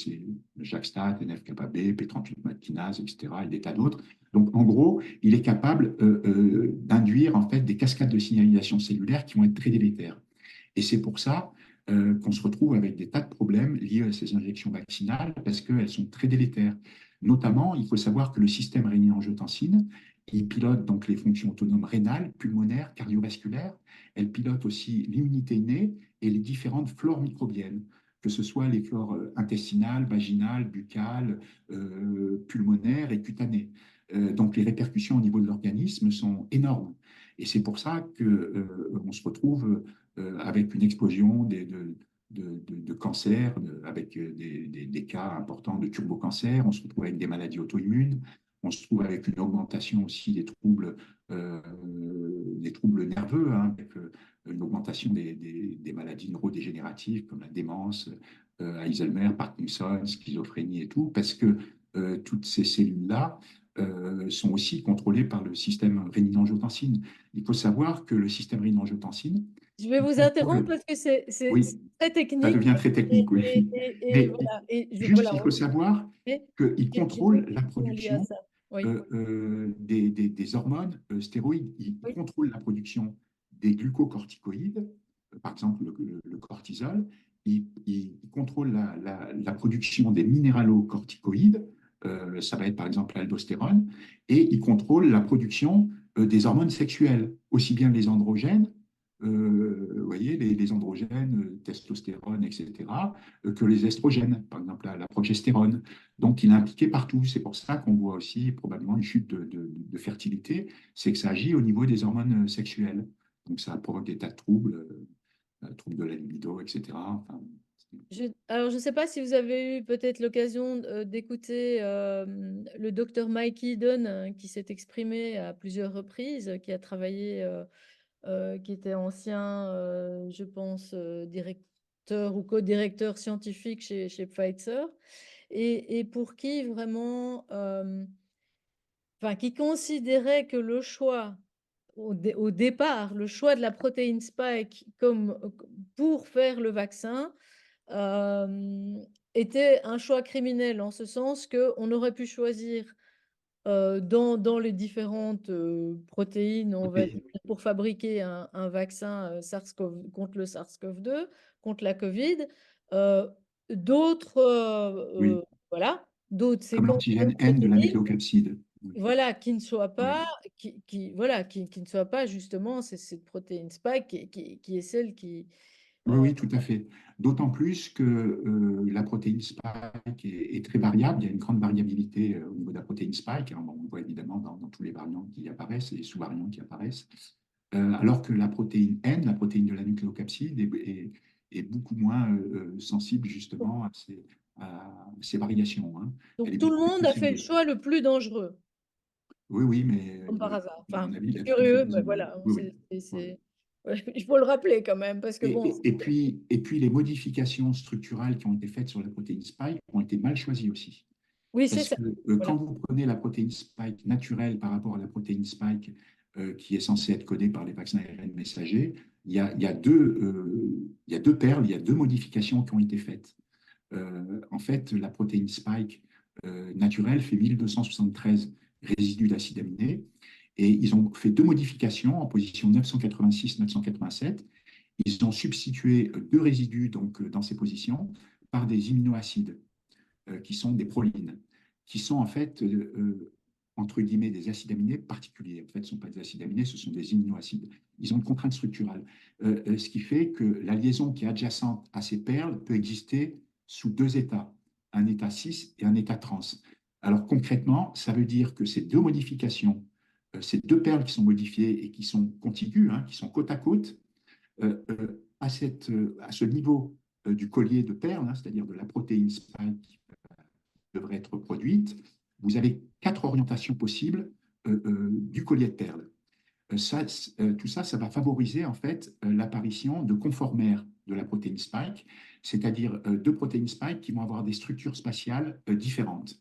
JAK-STAT, NF-kappa B, P38 maltinase, etc., et des tas d'autres. Donc, en gros, il est capable d'induire en fait des cascades de signalisation cellulaire qui vont être très délétères. Et c'est pour ça qu'on se retrouve avec des tas de problèmes liés à ces injections vaccinales parce qu'elles sont très délétères. Notamment, il faut savoir que le système rénine-angiotensine, il pilote donc les fonctions autonomes rénales, pulmonaires, cardiovasculaires. Elle pilote aussi l'immunité innée et les différentes flores microbiennes, que ce soit les flores intestinales, vaginales, buccales, pulmonaires et cutanées. Donc les répercussions au niveau de l'organisme sont énormes. Et c'est pour ça qu'on se retrouve avec une explosion de cancers, avec des cas importants de turbocancer. On se retrouve avec des maladies auto-immunes. On se trouve avec une augmentation aussi des troubles nerveux, hein, avec une augmentation des maladies neurodégénératives comme la démence, Alzheimer, Parkinson, schizophrénie et tout, parce que toutes ces cellules-là sont aussi contrôlées par le système rénine-angiotensine. Il faut savoir que le système rénine-angiotensine, Je vais vous Pour interrompre le- parce que c'est Oui, très ça technique devient très technique, oui. et Mais voilà. Et juste, voilà, il faut savoir et qu'il j'ai d'autres contrôle la questions liées à production ça. Oui, des hormones stéroïdes. Il oui, contrôle la production des glucocorticoïdes, par exemple le cortisol. Il contrôle la production des minéralocorticoïdes, ça va être par exemple l'aldostérone, et il contrôle la production des hormones sexuelles, aussi bien les androgènes, vous voyez, les androgènes, testostérone, etc., que les estrogènes, par exemple la progestérone. Donc, il est impliqué partout. C'est pour ça qu'on voit aussi probablement une chute de fertilité, c'est que ça agit au niveau des hormones sexuelles. Donc, ça provoque des tas de troubles, troubles de la libido, etc. Enfin, Alors, je ne sais pas si vous avez eu peut-être l'occasion d'écouter le docteur Mike Eden qui s'est exprimé à plusieurs reprises, qui a travaillé, qui était ancien, je pense, directeur ou co-directeur scientifique chez Pfizer, et pour qui vraiment, enfin, qui considérait que le choix, au départ, le choix de la protéine spike pour faire le vaccin, euh, était un choix criminel en ce sens qu'on aurait pu choisir dans les différentes protéines, on va dire, protéines, oui. pour fabriquer un vaccin SARS-CoV, contre le SARS-CoV-2, contre la COVID, euh, d'autres Oui. voilà, d'autres Comme séquences de l'antigène N de la protéines, nucléocapside. Oui. voilà, qui ne soient Oui. pas, voilà, qui ne soient pas justement cette protéine spike qui est celle qui, Oui, euh, oui, tout à fait. D'autant plus que la protéine spike est très variable. Il y a une grande variabilité au niveau de la protéine spike, hein. Bon, on le voit évidemment dans tous les variants qui apparaissent et les sous-variants qui apparaissent. Alors que la protéine N, la protéine de la nucléocapside, est beaucoup moins sensible justement à ces variations, hein. Elle donc est tout le beaucoup plus monde a fait le conservée. choix le plus dangereux. Oui, oui, mais Comme par hasard. à mon Enfin, avis, il c'est a tout à fait curieux, mais raison. voilà, Oui, oui. Oui, oui. ouais, il faut le rappeler quand même, parce que bon, Et puis, les modifications structurales qui ont été faites sur la protéine spike ont été mal choisies aussi. oui, c'est Parce ça. que Voilà. quand vous prenez la protéine spike naturelle par rapport à la protéine spike qui est censée être codée par les vaccins ARN messagers, il y a deux perles, il y a deux modifications qui ont été faites. En fait, la protéine spike naturelle fait 1273 résidus d'acides aminés et ils ont fait deux modifications en position 986-987. Ils ont substitué deux résidus donc, dans ces positions par des immunoacides qui sont des prolines, qui sont en fait, entre guillemets, des acides aminés particuliers. En fait, ce ne sont pas des acides aminés, ce sont des immunoacides. Ils ont une contrainte structurale, ce qui fait que la liaison qui est adjacente à ces perles peut exister sous deux états, un état cis et un état trans. Alors concrètement, ça veut dire que ces deux modifications, ces deux perles qui sont modifiées et qui sont contiguës, hein, qui sont côte à côte, à ce niveau du collier de perles, hein, c'est-à-dire de la protéine spike qui devrait être produite, vous avez quatre orientations possibles du collier de perles. Tout ça, ça va favoriser en fait l'apparition de conformères de la protéine spike, c'est-à-dire deux protéines spike qui vont avoir des structures spatiales différentes.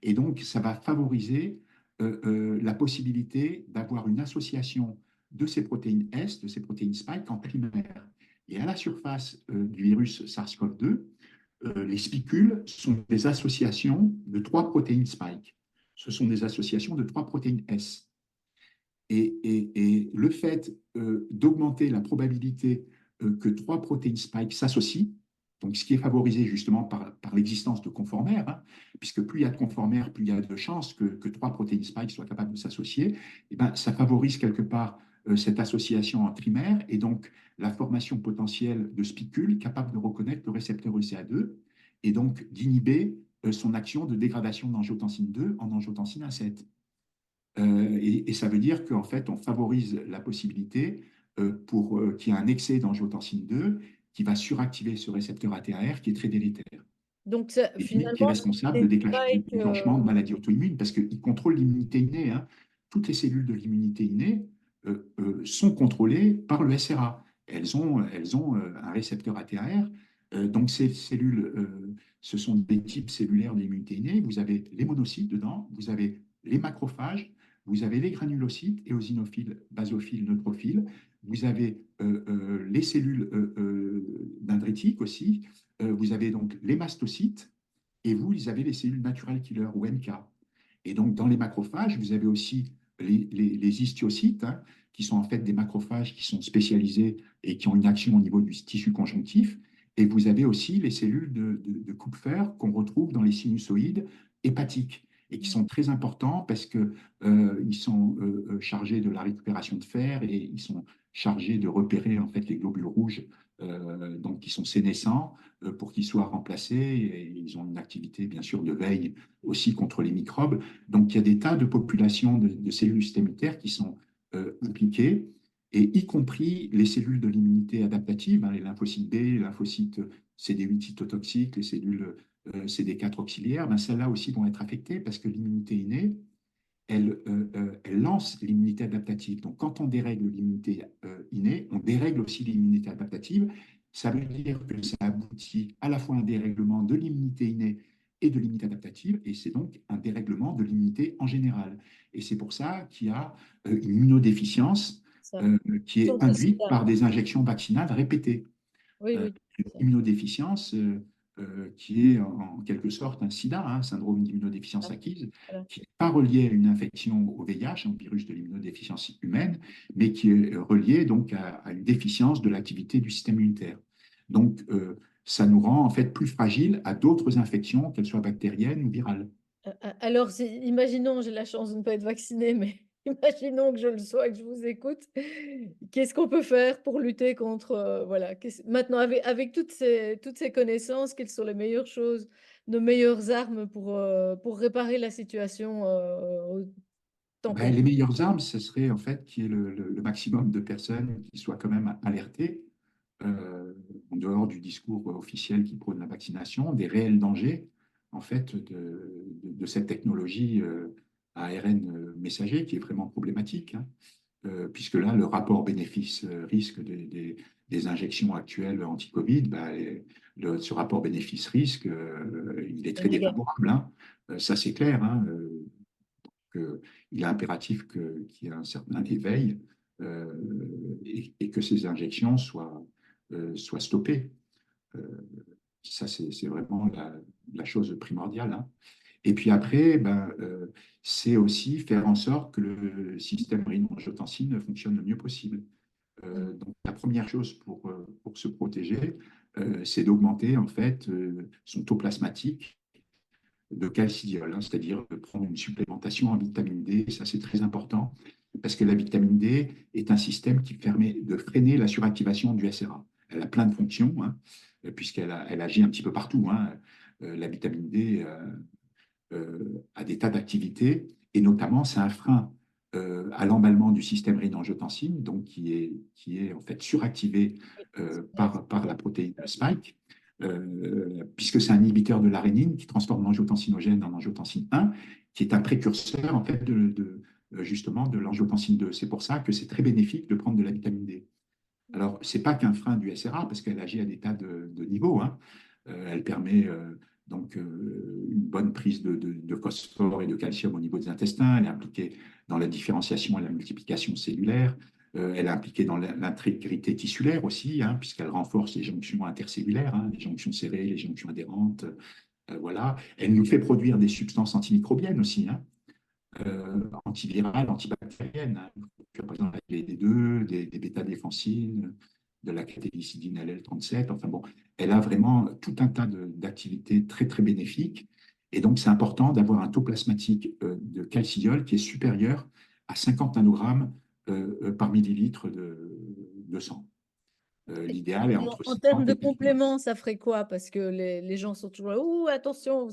Et donc, ça va favoriser la possibilité d'avoir une association de ces protéines S, de ces protéines spike en primaire. Et à la surface du virus SARS-CoV-2, les spicules sont des associations de trois protéines spike. Ce sont des associations de trois protéines S. Et le fait d'augmenter la probabilité que trois protéines spike s'associent, donc ce qui est favorisé justement par l'existence de conformères, hein, puisque plus il y a de conformères, plus il y a de chances que trois protéines spike soient capables de s'associer, et ben, ça favorise quelque part cette association en trimère et donc la formation potentielle de spicules capables de reconnaître le récepteur ECA2 et donc d'inhiber son action de dégradation d'angiotensine 2 en angiotensine 1,7. Et ça veut dire qu'en fait, on favorise la possibilité pour qu'il y ait un excès d'angiotensine 2 qui va suractiver ce récepteur ATR qui est très délétère Donc, et qui est finalement, responsable c'est de spike, déclenchement de maladies auto-immunes parce qu'il contrôle l'immunité innée, hein. Toutes les cellules de l'immunité innée sont contrôlées par le SRA. Elles ont un récepteur ATR. Donc, ces cellules, ce sont des types cellulaires de l'immunité innée. Vous avez les monocytes dedans, vous avez les macrophages, vous avez les granulocytes, éosinophiles, basophiles, neutrophiles. vous avez les cellules dendritiques aussi, vous avez donc les mastocytes, et vous avez les cellules natural killer ou NK. Et donc, dans les macrophages, vous avez aussi les histiocytes, hein, qui sont en fait des macrophages qui sont spécialisés et qui ont une action au niveau du tissu conjonctif. Et vous avez aussi les cellules de Kupfer qu'on retrouve dans les sinusoïdes hépatiques et qui sont très importants parce que ils sont chargés de la récupération de fer et ils sont chargés de repérer en fait les globules rouges donc qui sont sénescents pour qu'ils soient remplacés et ils ont une activité bien sûr de veille aussi contre les microbes. Donc il y a des tas de populations de cellules systémitaires qui sont impliquées et y compris les cellules de l'immunité adaptative, hein, les lymphocytes B, les lymphocytes CD8 cytotoxiques, les cellules CD4 auxiliaires, ben celles-là aussi vont être affectées parce que l'immunité innée, elle lance l'immunité adaptative. Donc, quand on dérègle l'immunité innée, on dérègle aussi l'immunité adaptative. Ça veut dire que ça aboutit à la fois à un dérèglement de l'immunité innée et de l'immunité adaptative, et c'est donc un dérèglement de l'immunité en général. Et c'est pour ça qu'il y a une immunodéficience Ça. qui est Sorte de induite sida. par des injections vaccinales répétées. Oui, euh, oui. une immunodéficience qui est en quelque sorte un sida, un syndrome d'immunodéficience Voilà. acquise, Voilà. qui n'est pas relié à une infection au VIH, un virus de l'immunodéficience humaine, mais qui est relié donc à une déficience de l'activité du système immunitaire. Donc, ça nous rend en fait plus fragiles à d'autres infections, qu'elles soient bactériennes ou virales. Alors, imaginons, j'ai la chance de ne pas être vaccinée, mais imaginons que je le sois, que je vous écoute. Qu'est-ce qu'on peut faire pour lutter contre, voilà, maintenant avec toutes ces connaissances, quelles sont les meilleures choses, nos meilleures armes pour réparer la situation au temps qu'on Ben, les meilleures armes, ce serait en fait qu'il y ait le maximum de personnes qui soient quand même alertées, euh, en dehors du discours officiel qui prône la vaccination, des réels dangers en fait de cette technologie ARN messager qui est vraiment problématique, hein. Puisque là, le rapport bénéfice-risque des injections actuelles anti-Covid, ben, ce rapport bénéfice-risque, il est est très négatif. défavorable, hein. Ça, c'est clair, hein. Il est impératif qu'il y ait un certain éveil et que ces injections soient stoppées. Euh, Ça, c'est vraiment la chose primordiale, hein. Et puis après, ben, c'est aussi faire en sorte que le système rénine-angiotensine fonctionne le mieux possible. Mm. Donc, la première chose pour se protéger, c'est d'augmenter en fait son taux plasmatique de calcidiol, hein, c'est-à-dire de prendre une supplémentation en vitamine D. Ça, c'est très important parce que la vitamine D est un système qui permet de freiner la suractivation du SRA. Elle a plein de fonctions, hein, elle agit un petit peu partout, hein. La vitamine D a des tas d'activités et notamment, c'est un frein à l'emballement du système rénine-angiotensine, donc qui est en fait suractivé Oui, par la protéine spike, puisque c'est un inhibiteur de l'arénine qui transforme l'angiotensinogène en angiotensine 1, qui est un précurseur en fait justement de l'angiotensine 2. C'est pour ça que c'est très bénéfique de prendre de la vitamine D. Alors, ce n'est pas qu'un frein du SRA, parce qu'elle agit à des tas de niveaux, hein. Elle permet donc une bonne prise de phosphore et de calcium au niveau des intestins. Elle est impliquée dans la différenciation et la multiplication cellulaire. Elle est impliquée dans l'intégrité tissulaire aussi, hein, puisqu'elle renforce les jonctions intercellulaires, hein, les jonctions serrées, les jonctions adhérentes. Voilà. Elle nous fait produire des substances antimicrobiennes aussi, hein, antivirales, antibactériennes, hein. Par exemple, la BD2, des bêta-défensines, de la catéchycidine LL37. Enfin bon, elle a vraiment tout un tas d'activités très, très bénéfiques. Et donc, c'est important d'avoir un taux plasmatique de calcidiol qui est supérieur à 50 nanogrammes par millilitre de sang. L'idéal est entre En termes 50 de et 80. compléments, ça ferait quoi? Parce que les gens sont toujours là, ouh, attention,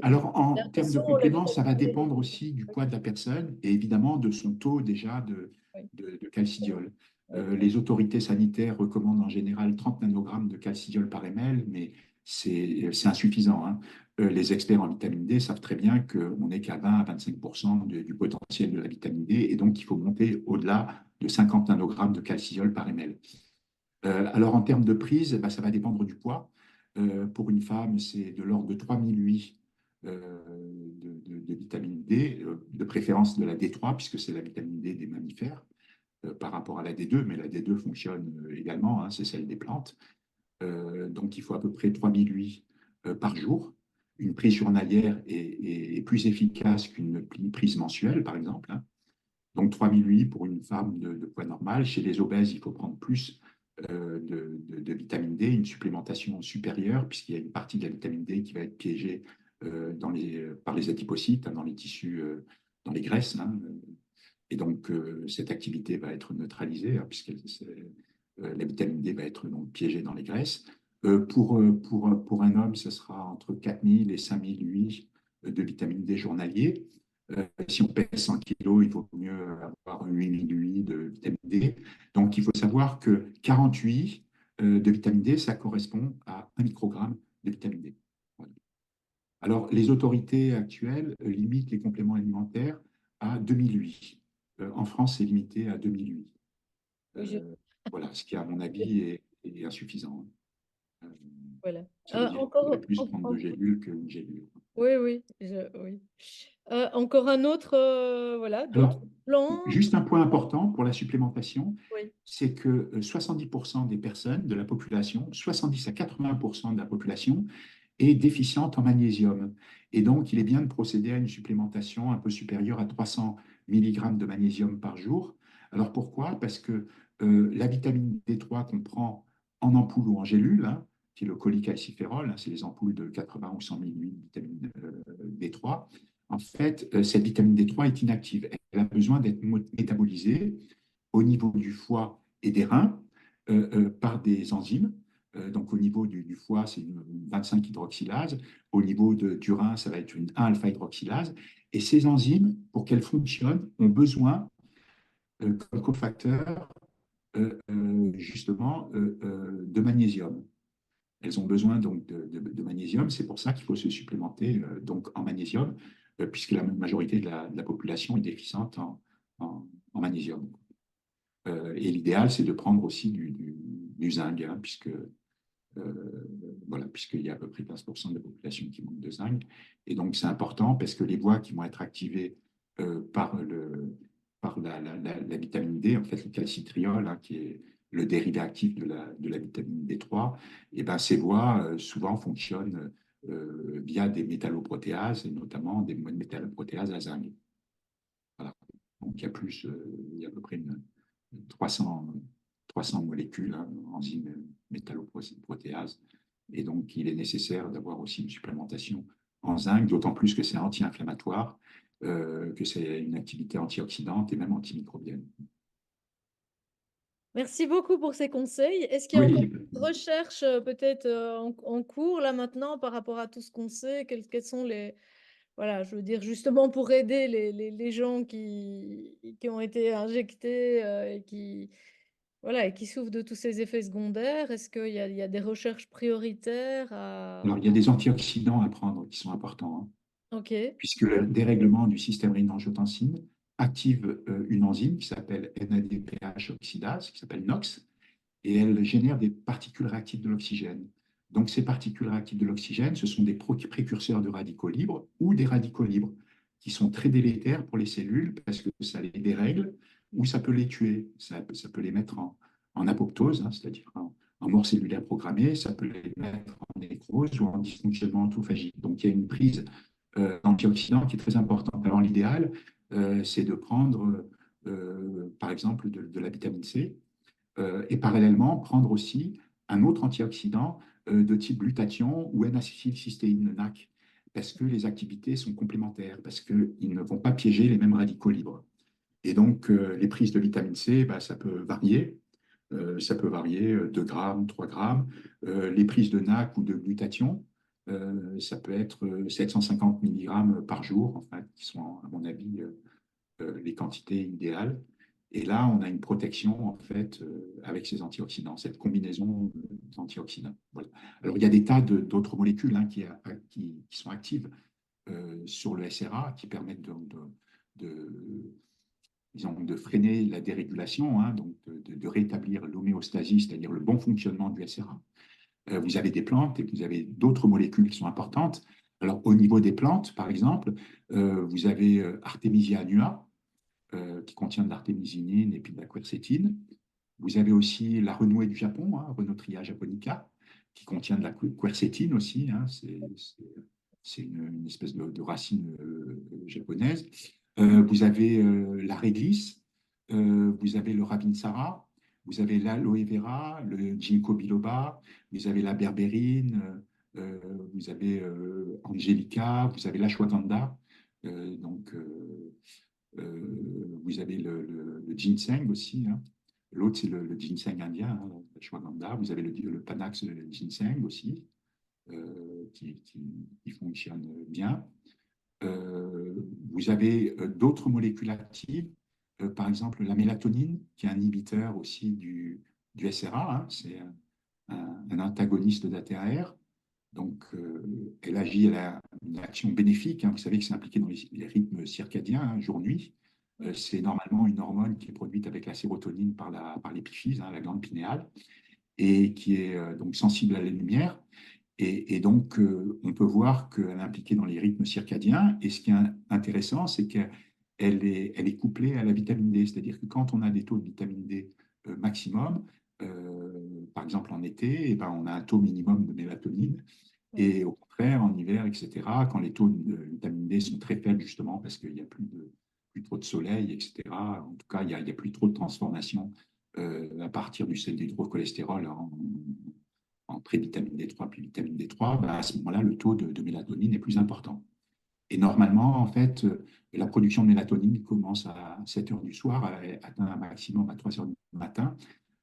Alors, en termes de l'attention, la compléments, ça va vitamine D. dépendre aussi du poids de la personne et évidemment de son taux déjà Oui, de calcidiol. oui, Les autorités sanitaires recommandent en général 30 nanogrammes de calcidiol par ml, mais c'est insuffisant, hein. Les experts en vitamine D savent très bien qu'on n'est qu'à 20 à 25% du potentiel de la vitamine D et donc il faut monter au-delà de 50 nanogrammes de calcidiol par ml. Alors, en termes de prise, bah, ça va dépendre du poids. Pour une femme, c'est de l'ordre de 3008 de vitamine D, de préférence de la D3, puisque c'est la vitamine D des mammifères. par rapport à la D2, mais la D2 fonctionne également, hein, c'est celle des plantes. Donc, il faut à peu près 3000 UI par jour. Une prise journalière est plus efficace qu'une prise mensuelle, par exemple, hein. Donc, 3000 UI pour une femme de poids normal. Chez les obèses, il faut prendre plus de vitamine D, une supplémentation supérieure, puisqu'il y a une partie de la vitamine D qui va être piégée par les adipocytes, hein, dans les tissus, dans les graisses, hein. Et donc, cette activité va être neutralisée, hein, puisque la vitamine D va être donc piégée dans les graisses. Pour un homme, ce sera entre 4000 et 5000 UI de vitamine D journalier. Si on pèse 100 kilos, il vaut mieux avoir 8000 UI de vitamine D. Donc, il faut savoir que 48 de vitamine D, ça correspond à 1 microgramme de vitamine D. Voilà. Alors, les autorités actuelles limitent les compléments alimentaires à 2008. En France, c'est limité à 2008. Oui, Voilà, ce qui, à mon avis, est insuffisant. Euh, voilà. Ça veut dire qu'il faudrait Encore, plus prendre de gélules qu'une gélule. oui, oui, oui. Encore un autre, voilà, d'autres Alors, plans. juste un point important pour la supplémentation, Oui, c'est que 70% des personnes de la population, 70 à 80% de la population est déficiente en magnésium. Et donc, il est bien de procéder à une supplémentation un peu supérieure à 300 mg de magnésium par jour. Alors pourquoi? Parce que la vitamine D3 qu'on prend en ampoule ou en gélule, hein, qui est le cholecalciférol, hein, c'est les ampoules de 80 ou 100 ml de vitamine D3. En fait, cette vitamine D3 est inactive. Elle a besoin d'être métabolisée au niveau du foie et des reins par des enzymes. Donc, au niveau du foie, c'est une 25-hydroxylase. Au niveau du rein, ça va être une 1-alpha-hydroxylase. Et ces enzymes, pour qu'elles fonctionnent, ont besoin, comme cofacteur, justement, de magnésium. Elles ont besoin donc de magnésium. C'est pour ça qu'il faut se supplémenter donc en magnésium, puisque la majorité de la population est déficiente en magnésium. Et l'idéal, c'est de prendre aussi du zinc, hein, voilà, puisqu'il y a à peu près 15% de la population qui manque de zinc. Et donc, c'est important parce que les voies qui vont être activées par la vitamine D, en fait, le calcitriol, hein, qui est le dérivé actif de la vitamine D3, et ben, ces voies, souvent, fonctionnent via des métalloprotéases, et notamment des métalloprotéases à zinc. Voilà. Donc, il y a à peu près 300, 300 molécules, hein, enzymes métalloprotéases. Et donc, il est nécessaire d'avoir aussi une supplémentation en zinc, d'autant plus que c'est anti-inflammatoire, que c'est une activité antioxydante et même antimicrobienne. merci beaucoup pour ces conseils. Est-ce qu'il y a encore Oui, des recherches peut-être en cours là maintenant par rapport à tout ce qu'on sait? Quels sont les... Voilà, je veux dire justement pour aider les gens qui ont été injectés et qui, voilà, et qui souffrent de tous ces effets secondaires. Est-ce il y a des recherches prioritaires à... alors il y a des antioxydants à prendre qui sont importants, hein, Ok, puisque le dérèglement du système rénine-angiotensine active une enzyme qui s'appelle NADPH oxydase, qui s'appelle NOx, et elle génère des particules réactives de l'oxygène. Donc, ces particules réactives de l'oxygène, ce sont des précurseurs de radicaux libres ou des radicaux libres qui sont très délétères pour les cellules parce que ça les dérègle ou ça peut les tuer. Ça peut les mettre en apoptose, hein, c'est-à-dire en mort cellulaire programmée, ça peut les mettre en nécrose ou en dysfonctionnement autophagique. Donc, il y a une prise d'antioxydants qui est très importante. Alors, l'idéal, c'est de prendre, par exemple, de la vitamine C, et parallèlement prendre aussi un autre antioxydant de type glutathion ou N-acétylcystéine, le NAC, parce que les activités sont complémentaires, parce qu'ils ne vont pas piéger les mêmes radicaux libres. Et donc, les prises de vitamine C, bah, ça peut varier. Ça peut varier 2 grammes, 3 grammes. Les prises de NAC ou de glutathion, ça peut être 750 mg par jour, en fait, qui sont, à mon avis, les quantités idéales. Et là, on a une protection en fait avec ces antioxydants, cette combinaison d'antioxydants. Voilà. Alors, il y a des tas d'autres molécules, hein, qui sont actives sur le SRA, qui permettent de, disons, de freiner la dérégulation, hein, donc de rétablir l'homéostasie, c'est-à-dire le bon fonctionnement du SRA. Vous avez des plantes et vous avez d'autres molécules qui sont importantes. Alors, au niveau des plantes, par exemple, vous avez Artemisia annua, qui contient de l'artémisinine et puis de la quercétine. Vous avez aussi la renouée du Japon, hein, Renotria japonica, qui contient de la quercétine aussi. Hein, c'est une espèce de racine japonaise. Vous avez la réglisse, vous avez le ravinsara, vous avez l'aloe vera, le ginkgo biloba, vous avez la berbérine, vous avez angelica, vous avez l'ashwagandha. Donc, vous avez le ginseng aussi. Hein. L'autre, c'est le ginseng indien, hein, l'ashwagandha. Vous avez le Panax ginseng aussi, qui fonctionne bien. Euh, vous avez d'autres molécules actives, par exemple la mélatonine, qui est un inhibiteur aussi du SRA, hein, c'est un antagoniste d'ATR. Donc, elle a une action bénéfique. Hein. Vous savez que c'est impliqué dans les rythmes circadiens, hein, jour-nuit. C'est normalement une hormone qui est produite avec la sérotonine par l'épiphyse, hein, la glande pinéale, et qui est donc sensible à la lumière. Et donc, on peut voir qu'elle est impliquée dans les rythmes circadiens. Et ce qui est intéressant, c'est elle est couplée à la vitamine D. C'est-à-dire que quand on a des taux de vitamine D maximum, par exemple en été, eh ben, on a un taux minimum de mélatonine. Oui. Et au contraire, en hiver, etc., quand les taux de vitamine D sont très faibles, justement, parce qu'il n'y a plus trop de soleil, etc., en tout cas, il n'y a plus trop de transformation à partir du sel d'hydrocholestérol en pré-vitamine D3 puis vitamine D3, ben à ce moment-là, le taux de mélatonine est plus important. Et normalement, en fait, la production de mélatonine commence à 7 heures du soir, elle atteint un maximum à 3 heures du matin.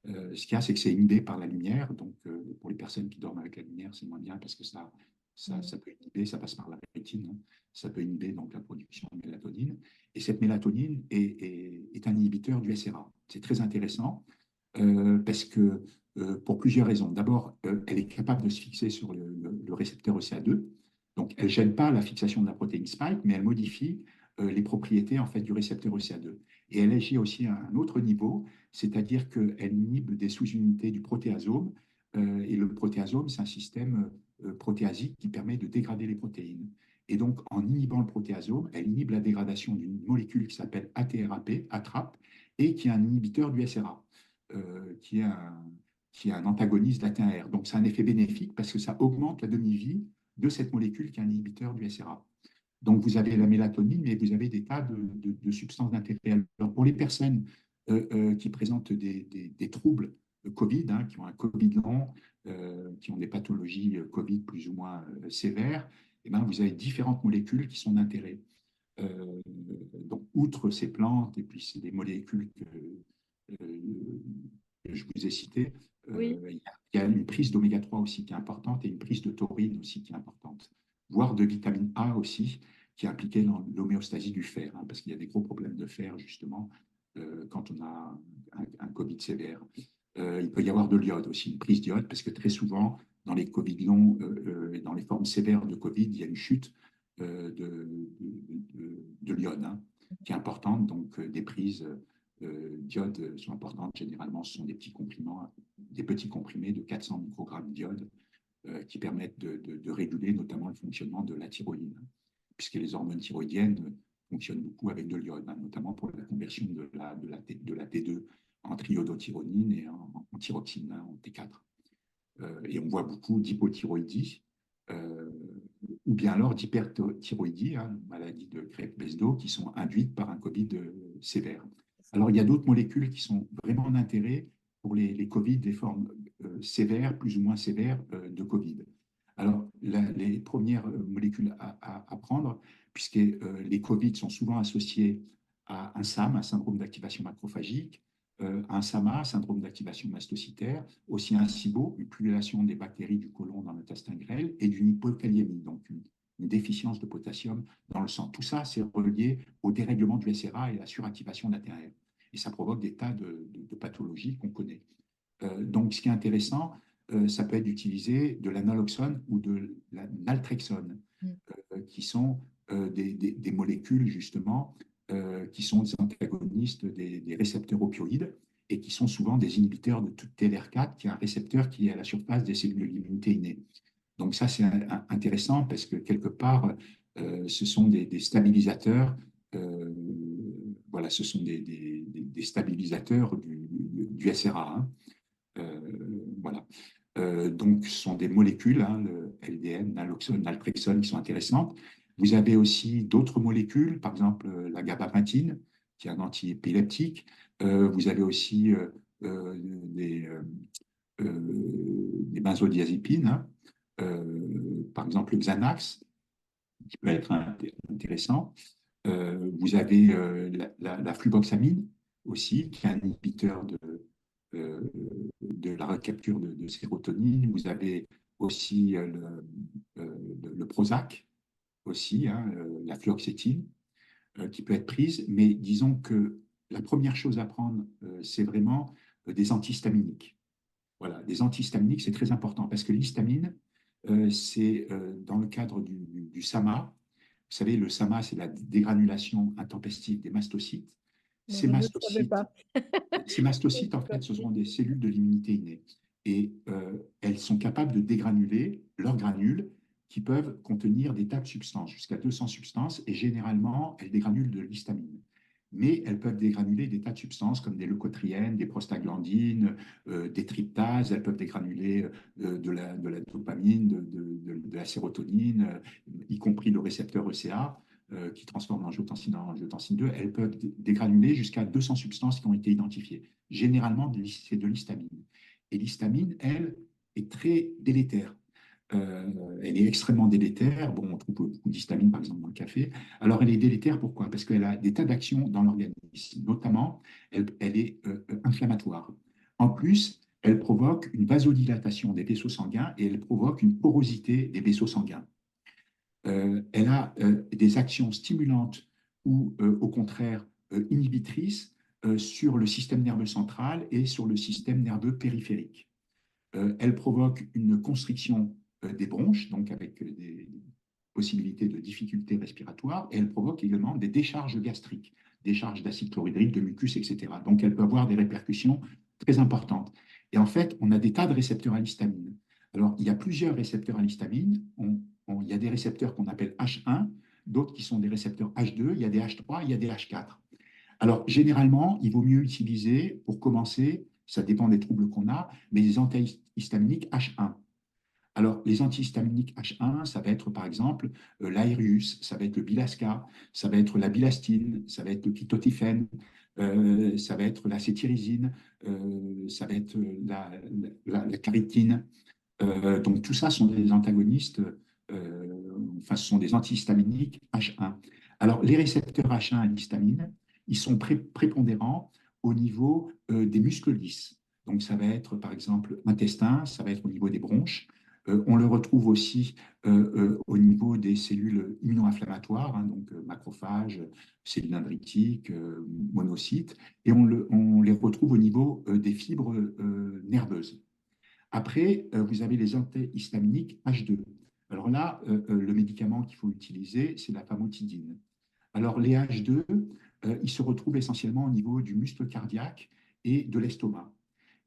Ce qu'il y a, c'est que c'est inhibé par la lumière. Donc, pour les personnes qui dorment avec la lumière, c'est moins bien parce que ça peut inhiber, ça passe par la rétine, hein. Ça peut inhiber donc la production de mélatonine. Et cette mélatonine est un inhibiteur du SRA. C'est très intéressant parce que pour plusieurs raisons. D'abord, elle est capable de se fixer sur le récepteur ECA2. Donc, elle ne gêne pas la fixation de la protéine spike, mais elle modifie les propriétés en fait, du récepteur ECA2. Et elle agit aussi à un autre niveau, c'est-à-dire qu'elle inhibe des sous-unités du protéasome. Et le protéasome, c'est un système protéasique qui permet de dégrader les protéines. Et donc, en inhibant le protéasome, elle inhibe la dégradation d'une molécule qui s'appelle ATRAP, ATRAP, et qui est un inhibiteur du SRA, qui est un antagoniste d'AT1R. Donc, c'est un effet bénéfique parce que ça augmente la demi-vie de cette molécule qui est un inhibiteur du SRA. Donc, vous avez la mélatonine, mais vous avez des tas de substances d'intérêt. Alors, pour les personnes qui présentent des troubles Covid, hein, qui ont un Covid long, qui ont des pathologies Covid plus ou moins sévères, eh ben, vous avez différentes molécules qui sont d'intérêt. Donc, outre ces plantes et puis les molécules que je vous ai citées, Oui. il y a une prise d'oméga 3 aussi qui est importante et une prise de taurine aussi qui est importante, voire de vitamine A aussi, qui est impliquée dans l'homéostasie du fer, hein, parce qu'il y a des gros problèmes de fer justement quand on a un Covid sévère. Il peut y avoir de l'iode aussi, une prise d'iode, parce que très souvent, dans les Covid longs et dans les formes sévères de Covid, il y a une chute de l'iode, hein, qui est importante. Donc, des prises d'iode sont importantes. Généralement, ce sont des petits comprimés de 400 microgrammes d'iode qui permettent de réguler notamment le fonctionnement de la thyroïde, hein, puisque les hormones thyroïdiennes fonctionnent beaucoup avec de l'iode, hein, notamment pour la conversion de la T2 en triiodothyronine et en thyroxine, hein, en T4. Et on voit beaucoup d'hypothyroïdie euh, ou bien alors d'hyperthyroïdie, hein, maladie de Crêpe-Besdo, qui sont induites par un Covid sévère. Alors, il y a d'autres molécules qui sont vraiment d'intérêt pour les Covid, les formes sévères, plus ou moins sévères de Covid. Alors, les premières molécules à prendre, puisque les Covid sont souvent associés à un SAM, un syndrome d'activation macrophagique, un SAMA, syndrome d'activation mastocytaire, aussi un SIBO, une pullulation des bactéries du côlon dans l'intestin grêle, et d'une hypokaliémie, donc une déficience de potassium dans le sang. Tout ça, c'est relié au dérèglement du SRA et à la suractivation d'ATR. Et ça provoque des tas de pathologies qu'on connaît. Donc, ce qui est intéressant, ça peut être d'utiliser de la naloxone ou de la naltrexone, Mm. qui sont des molécules, justement, qui sont des antagonistes des récepteurs opioïdes et qui sont souvent des inhibiteurs de TLR4, qui est un récepteur qui est à la surface des cellules de l'immunité innée. Donc ça, c'est intéressant parce que quelque part, ce sont des stabilisateurs voilà, ce sont des stabilisateurs du SRA, hein. Voilà. Donc, ce sont des molécules, hein, le LDN, naloxone, naltrexone, qui sont intéressantes. Vous avez aussi d'autres molécules, par exemple la gabapentin, qui est un antiépileptique. Vous avez aussi des, euh, des benzodiazépines, hein. Par exemple le Xanax, qui peut être intéressant. Vous avez la fluvoxamine aussi, qui est un inhibiteur euh, de la recapture de sérotonine. Vous avez aussi le Prozac, aussi, hein, la fluoxétine, qui peut être prise. Mais disons que la première chose à prendre, c'est vraiment des antihistaminiques. Voilà, des antihistaminiques, c'est très important parce que l'histamine, c'est dans le cadre du SAMA. Vous savez, le SAMA, c'est la dégranulation intempestive des mastocytes. Non, Ces je ne le savais mastocytes, pas. ces mastocytes, en fait, ce sont des cellules de l'immunité innée. Et elles sont capables de dégranuler leurs granules qui peuvent contenir des tas de substances, jusqu'à 200 substances, et généralement, elles dégranulent de l'histamine. Mais elles peuvent dégranuler des tas de substances comme des leucotriènes, des prostaglandines, des tryptases, elles peuvent dégranuler de la dopamine, de la sérotonine, y compris le récepteur ECA qui transforment l'angiotensine en angiotensine 2, elles peuvent dégranuler jusqu'à 200 substances qui ont été identifiées. Généralement, c'est de l'histamine. Et l'histamine, elle, est très délétère. Elle est extrêmement délétère. Bon, on trouve beaucoup d'histamine, par exemple, dans le café. Alors, elle est délétère, pourquoi? Parce qu'elle a des tas d'actions dans l'organisme. Notamment, elle est inflammatoire. En plus, elle provoque une vasodilatation des vaisseaux sanguins et elle provoque une porosité des vaisseaux sanguins. Elle a des actions stimulantes ou au contraire inhibitrices sur le système nerveux central et sur le système nerveux périphérique. Elle provoque une constriction des bronches, donc avec des possibilités de difficultés respiratoires, et elle provoque également des décharges gastriques, décharges d'acide chlorhydrique, de mucus, etc. Donc elle peut avoir des répercussions très importantes. Et en fait, on a des tas de récepteurs à l'histamine. Alors, il y a plusieurs récepteurs à l'histamine. Il y a des récepteurs qu'on appelle H1, d'autres qui sont des récepteurs H2, il y a des H3, il y a des H4. Alors, généralement, il vaut mieux utiliser, pour commencer, ça dépend des troubles qu'on a, mais les antihistaminiques H1. Alors, les antihistaminiques H1, ça va être par exemple l'Aerius, ça va être le Bilasca, ça va être la bilastine, ça va être le quitotifène, ça va être la cétirizine, ça va être la caritine. Donc, tout ça sont des antagonistes, enfin, ce sont des antihistaminiques H1. Alors, les récepteurs H1 à l'histamine, ils sont prépondérants au niveau des muscles lisses. Donc, ça va être, par exemple, intestin, ça va être au niveau des bronches. On le retrouve aussi au niveau des cellules immuno-inflammatoires, hein, donc macrophages, cellules dendritiques, monocytes, et on les retrouve au niveau des fibres nerveuses. Après, vous avez les antihistaminiques H2. Alors là, le médicament qu'il faut utiliser, c'est la famotidine. Alors les H2, ils se retrouvent essentiellement au niveau du muscle cardiaque et de l'estomac.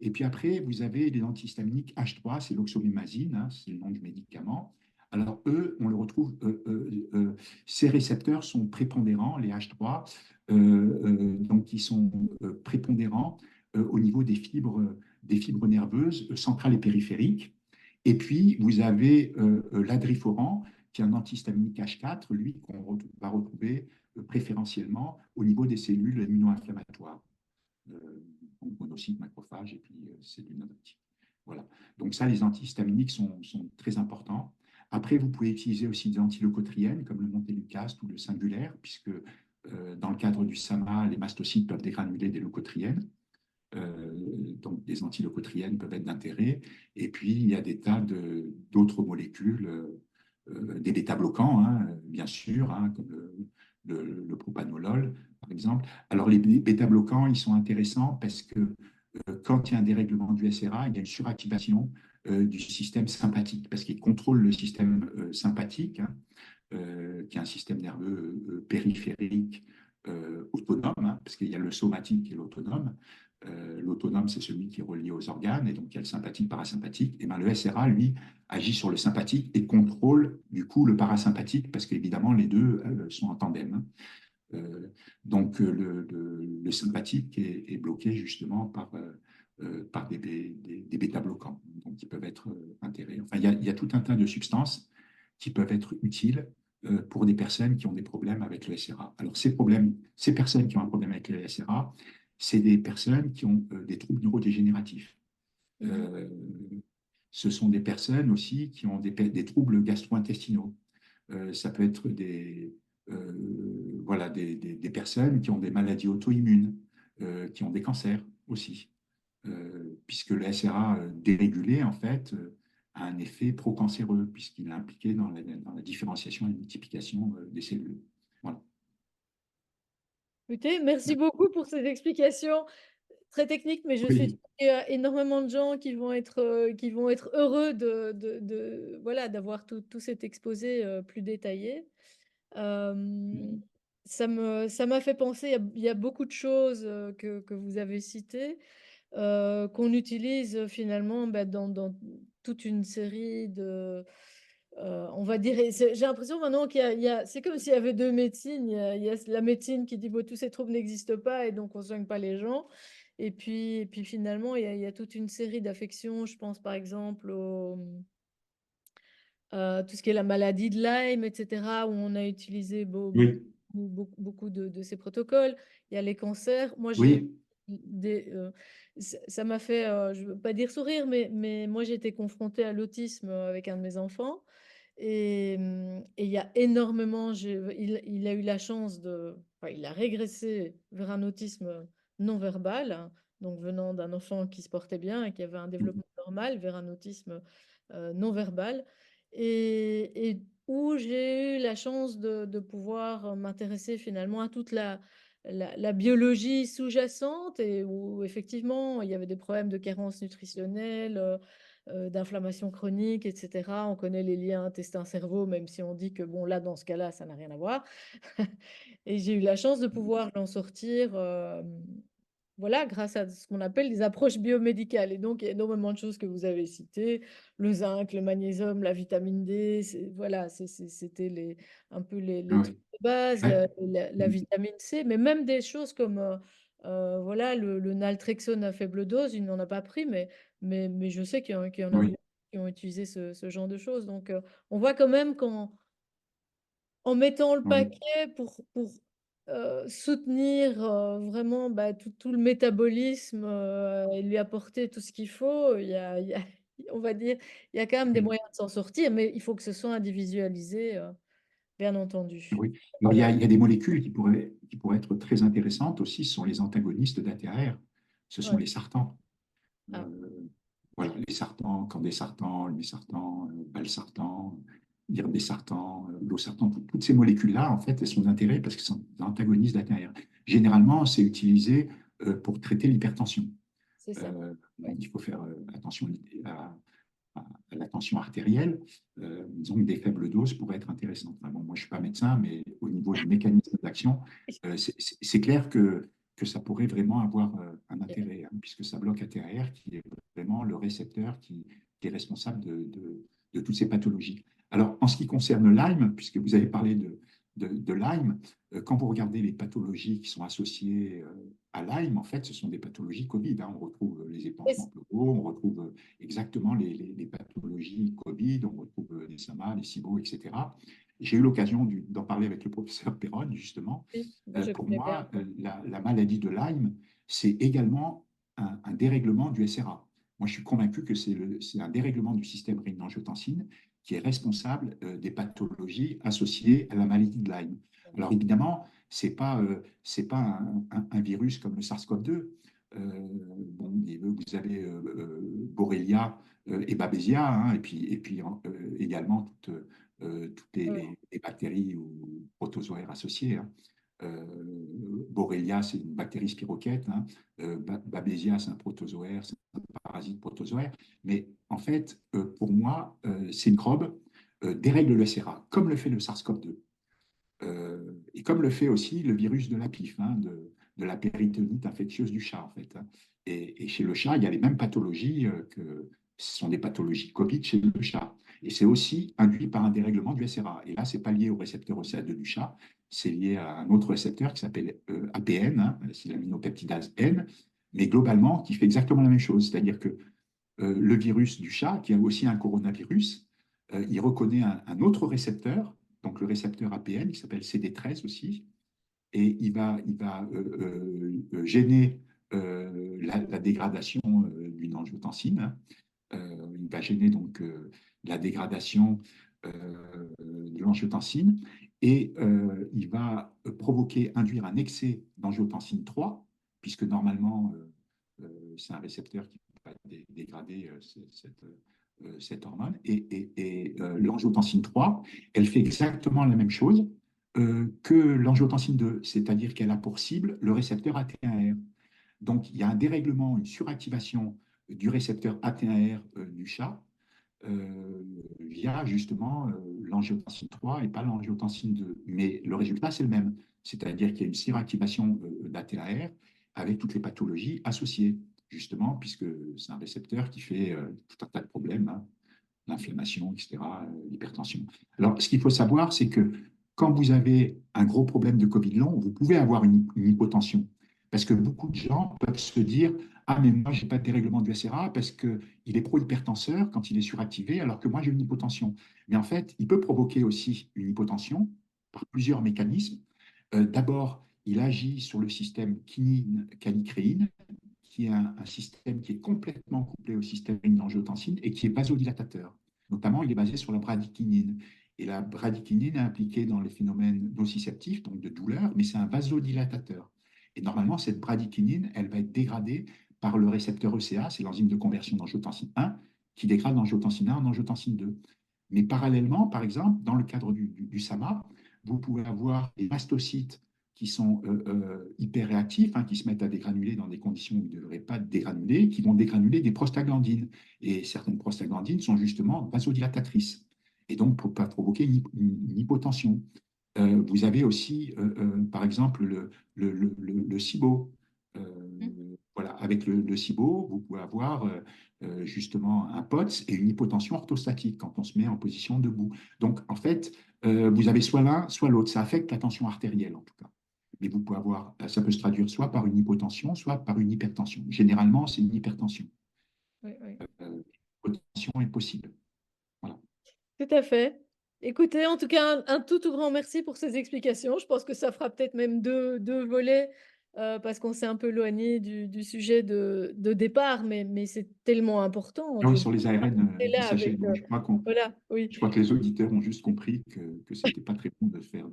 Et puis après, vous avez les antihistaminiques H3, c'est l'oxomimazine, hein, c'est le nom du médicament. Alors eux, on le retrouve, ces récepteurs sont prépondérants, les H3, donc ils sont prépondérants au niveau des fibres nerveuses centrales et périphériques. Et puis, vous avez l'adriforan, qui est un antihistaminique H4, lui, qu'on va retrouver préférentiellement au niveau des cellules immuno-inflammatoires, donc monocytes, macrophages et puis cellules dendritiques. Voilà. Donc ça, les antihistaminiques sont très importants. Après, vous pouvez utiliser aussi des antileucotriènes comme le montelukast ou le singulaire, puisque dans le cadre du SAMA, les mastocytes peuvent dégranuler des leucotriènes. Donc des antileucotriènes peuvent être d'intérêt. Et puis, il y a des tas d'autres molécules, des bêta-bloquants, hein, bien sûr, hein, comme le propanolol, par exemple. Alors, les bêta-bloquants, ils sont intéressants parce que quand il y a un dérèglement du SRA, il y a une suractivation du système sympathique, parce qu'il contrôle le système sympathique, hein, qui est un système nerveux périphérique autonome, hein, parce qu'il y a le somatique et l'autonome. L'autonome, c'est celui qui est relié aux organes, et donc il y a le sympathique, parasympathique. Et bien, le SRA, lui, agit sur le sympathique et contrôle du coup le parasympathique, parce qu'évidemment, les deux sont en tandem, hein. Donc, le sympathique est bloqué justement par des bêta-bloquants, donc qui peuvent être intéressés. Enfin, il y a tout un tas de substances qui peuvent être utiles pour des personnes qui ont des problèmes avec le SRA. Alors, ces personnes qui ont un problème avec le SRA, c'est des personnes qui ont des troubles neurodégénératifs. Mhm. Euh, Ce sont des personnes aussi qui ont des troubles gastro-intestinaux. Ça peut être voilà, des personnes qui ont des maladies auto-immunes, qui ont des cancers aussi, puisque le SRA dérégulé, en fait, a un effet pro-cancéreux, puisqu'il est impliqué dans la différenciation et la multiplication des cellules. Voilà. Écoutez, merci beaucoup pour ces explications très techniques, mais je suis sûre Oui, qu'il y a énormément de gens qui vont être heureux voilà, d'avoir tout cet exposé plus détaillé. Euh, ça m'a fait penser, il y a beaucoup de choses que vous avez citées, qu'on utilise finalement bah, dans toute une série on va dire, j'ai l'impression maintenant c'est comme s'il y avait deux médecines. Il y a la médecine qui dit bon, tous ces troubles n'existent pas et donc on ne soigne pas les gens. Et puis finalement, il y a toute une série d'affections. Je pense par exemple tout ce qui est la maladie de Lyme, etc., où on a utilisé oui, beaucoup de ces protocoles. Il y a les cancers. Moi, j'ai oui, ça m'a fait, je ne veux pas dire sourire, mais moi, j'ai été confrontée à l'autisme avec un de mes enfants. Et il y a énormément, il a eu la chance enfin, il a régressé vers un autisme non verbal, hein, donc venant d'un enfant qui se portait bien et qui avait un développement normal, vers un autisme non verbal, et où j'ai eu la chance de pouvoir m'intéresser finalement à toute la biologie sous-jacente, et où effectivement il y avait des problèmes de carence nutritionnelle, d'inflammation chronique, etc. On connaît les liens intestin-cerveau, même si on dit que bon, là, dans ce cas-là, ça n'a rien à voir. Et j'ai eu la chance de pouvoir l'en sortir, voilà, grâce à ce qu'on appelle les approches biomédicales. Et donc, il y a énormément de choses que vous avez citées, le zinc, le magnésium, la vitamine D, voilà, c'était un peu les trucs oui. de base, Ouais. la vitamine C, mais même des choses comme voilà, le naltrexone à faible dose, il n'en a pas pris, mais je sais qu'il y en a Oui, beaucoup qui ont utilisé ce genre de choses. Donc, on voit quand même en mettant le oui, paquet pour soutenir vraiment bah, tout le métabolisme et lui apporter tout ce qu'il faut, on va dire, il y a quand même des oui. moyens de s'en sortir, mais il faut que ce soit individualisé, bien entendu. Oui. Alors, il y a des molécules qui pourraient être très intéressantes aussi, ce sont les antagonistes d'ATR, ce sont Ouais. les sartans. Ah, Voilà, les sartans, candésartan, lubésartan, valsartan, irbesartan, losartan, toutes ces molécules-là, en fait, elles sont d'intérêt parce qu'elles sont des antagonistes d'ATR. Généralement, c'est utilisé pour traiter l'hypertension. c'est ça. Ouais. Il faut faire attention à la tension artérielle. Disons que des faibles doses pourraient être intéressantes. Enfin, bon, moi, je ne suis pas médecin, mais au niveau du mécanisme d'action, c'est clair que ça pourrait vraiment avoir un intérêt, hein, puisque ça bloque ATR, qui est vraiment le récepteur qui est responsable de toutes ces pathologies. Alors, en ce qui concerne Lyme, puisque vous avez parlé de Lyme, quand vous regardez les pathologies qui sont associées à Lyme, en fait, ce sont des pathologies Covid, hein. On retrouve les épanchements Et pleuraux, on retrouve exactement les pathologies Covid, on retrouve les SAMA, les SIBO, etc. J'ai eu l'occasion d'en parler avec le professeur Perron, justement. moi, je Pour connais bien. moi, la maladie de Lyme, c'est également un dérèglement du SRA. Moi, je suis convaincu que c'est un dérèglement du système rénine-angiotensine qui est responsable des pathologies associées à la maladie de Lyme. Alors évidemment, c'est pas un virus comme le SARS-CoV-2. Bon, vous avez Borrelia et Babesia, hein, et puis également toutes les bactéries ou protozoaires associés, hein. Borrelia, c'est une bactérie spirochète, hein. Babesia, c'est un protozoaire, c'est un parasite protozoaire. Mais en fait, pour moi, ces microbes dérèglent le SRA, comme le fait le SARS-CoV-2. Et comme le fait aussi le virus de la PIF, hein, de la péritonite infectieuse du chat, en fait, hein. Et chez le chat, il y a les mêmes pathologies Ce sont des pathologies Covid chez le chat. Et c'est aussi induit par un dérèglement du SRA. Et là, ce n'est pas lié au récepteur OCA2 du chat, c'est lié à un autre récepteur qui s'appelle APN, hein, c'est l'aminopeptidase N, mais globalement qui fait exactement la même chose. C'est-à-dire que le virus du chat, qui a aussi un coronavirus, il reconnaît un autre récepteur, donc le récepteur APN, qui s'appelle CD13 aussi, et il va gêner la dégradation d'une angiotensine. Il va gêner donc la dégradation de l'angiotensine et il va provoquer, induire un excès d'angiotensine 3, puisque normalement, c'est un récepteur qui va dégrader cette hormone. Et l'angiotensine 3, elle fait exactement la même chose que l'angiotensine 2, c'est-à-dire qu'elle a pour cible le récepteur AT1R. Donc, il y a un dérèglement, une suractivation du récepteur AT1R du chat via justement l'angiotensine 3 et pas l'angiotensine 2. Mais le résultat, c'est le même. C'est-à-dire qu'il y a une suractivation d'AT1R avec toutes les pathologies associées, justement, puisque c'est un récepteur qui fait tout un tas de problèmes, hein, l'inflammation, etc., l'hypertension. Alors, ce qu'il faut savoir, c'est que quand vous avez un gros problème de Covid long, vous pouvez avoir une hypotension. Parce que beaucoup de gens peuvent se dire, ah, mais moi, je n'ai pas de dérèglement du SRA parce qu'il est pro-hypertenseur quand il est suractivé, alors que moi, j'ai une hypotension. Mais en fait, il peut provoquer aussi une hypotension par plusieurs mécanismes. D'abord, il agit sur le système kinine-calicréine, qui est un système qui est complètement couplé au système d'angiotensine et qui est vasodilatateur. Notamment, il est basé sur la bradykinine. Et la bradykinine est impliquée dans les phénomènes nociceptifs, donc de douleur, mais c'est un vasodilatateur. Et normalement, cette bradykinine, elle va être dégradée par le récepteur ECA, c'est l'enzyme de conversion d'angiotensine 1, qui dégrade l'angiotensine 1 en angiotensine 2. Mais parallèlement, par exemple, dans le cadre du SAMA, vous pouvez avoir des mastocytes qui sont hyper réactifs, hein, qui se mettent à dégranuler dans des conditions où ils ne devraient pas dégranuler, qui vont dégranuler des prostaglandines. Et certaines prostaglandines sont justement vasodilatatrices et donc peuvent provoquer une hypotension. Vous avez aussi, par exemple, le SIBO. Voilà, avec le SIBO, vous pouvez avoir justement un POTS et une hypotension orthostatique quand on se met en position debout. Donc, en fait, vous avez soit l'un, soit l'autre. Ça affecte la tension artérielle, en tout cas. Mais vous pouvez avoir, ça peut se traduire soit par une hypotension, soit par une hypertension. Généralement, c'est une hypertension. Oui, oui. L'hypotension est possible. Voilà. Tout à fait. Écoutez, en tout cas, un tout grand merci pour ces explications. Je pense que ça fera peut-être même deux volets parce qu'on s'est un peu éloigné du sujet de départ, mais c'est tellement important Ah oui, de sur les ARN là messagers. avec Donc, voilà, oui. je crois que les auditeurs ont juste compris que ce n'était pas très bon de faire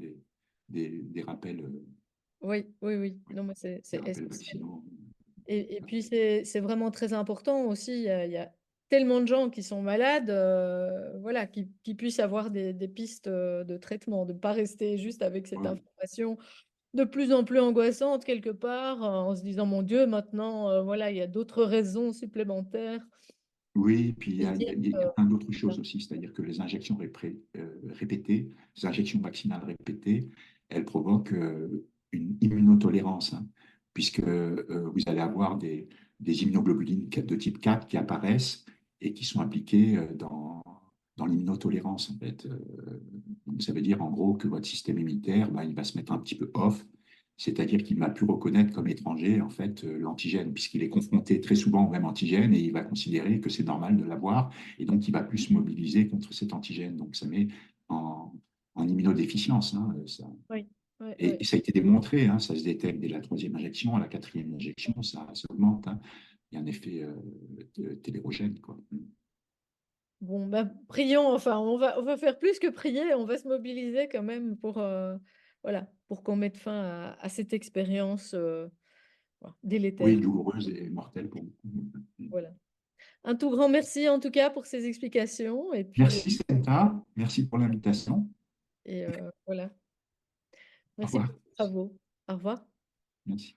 des rappels, Oui, oui, oui. ouais, Non, mais des c'est rappels essentiel. vaccinaux. Et puis c'est vraiment très important aussi. Il y a tellement de gens qui sont malades, voilà, qui puissent avoir des pistes de traitement, de ne pas rester juste avec cette Ouais. information de plus en plus angoissante quelque part, en se disant, mon Dieu, maintenant, voilà, il y a d'autres raisons supplémentaires. Oui, puis De se dire, il y a plein d'autres voilà. choses aussi, c'est-à-dire que les injections répétées, les injections vaccinales répétées, elles provoquent une immunotolérance, hein, puisque vous allez avoir des immunoglobulines de type 4 qui apparaissent et qui sont impliquées dans l'immunotolérance, en fait. Donc, ça veut dire en gros que votre système immunitaire, ben, il va se mettre un petit peu off, c'est-à-dire qu'il ne va plus reconnaître comme étranger en fait l'antigène, puisqu'il est confronté très souvent au même antigène et il va considérer que c'est normal de l'avoir, et donc il va plus se mobiliser contre cet antigène. Donc ça met en immunodéficience, hein, ça. Oui, oui, Et oui. ça a été démontré, hein, ça se détecte dès la troisième injection, à la quatrième injection, ça augmente, hein. Il y a un effet télérogène, quoi. Bon, bah, prions, enfin, on va faire plus que prier, on va se mobiliser quand même pour, voilà, pour qu'on mette fin à cette expérience voilà, Oui, délétère. douloureuse et mortelle pour beaucoup. Voilà. Un tout grand merci en tout cas pour ces explications et puis Merci Senta, merci pour l'invitation. voilà. Au Merci revoir. pour vos travaux. Au revoir. Merci.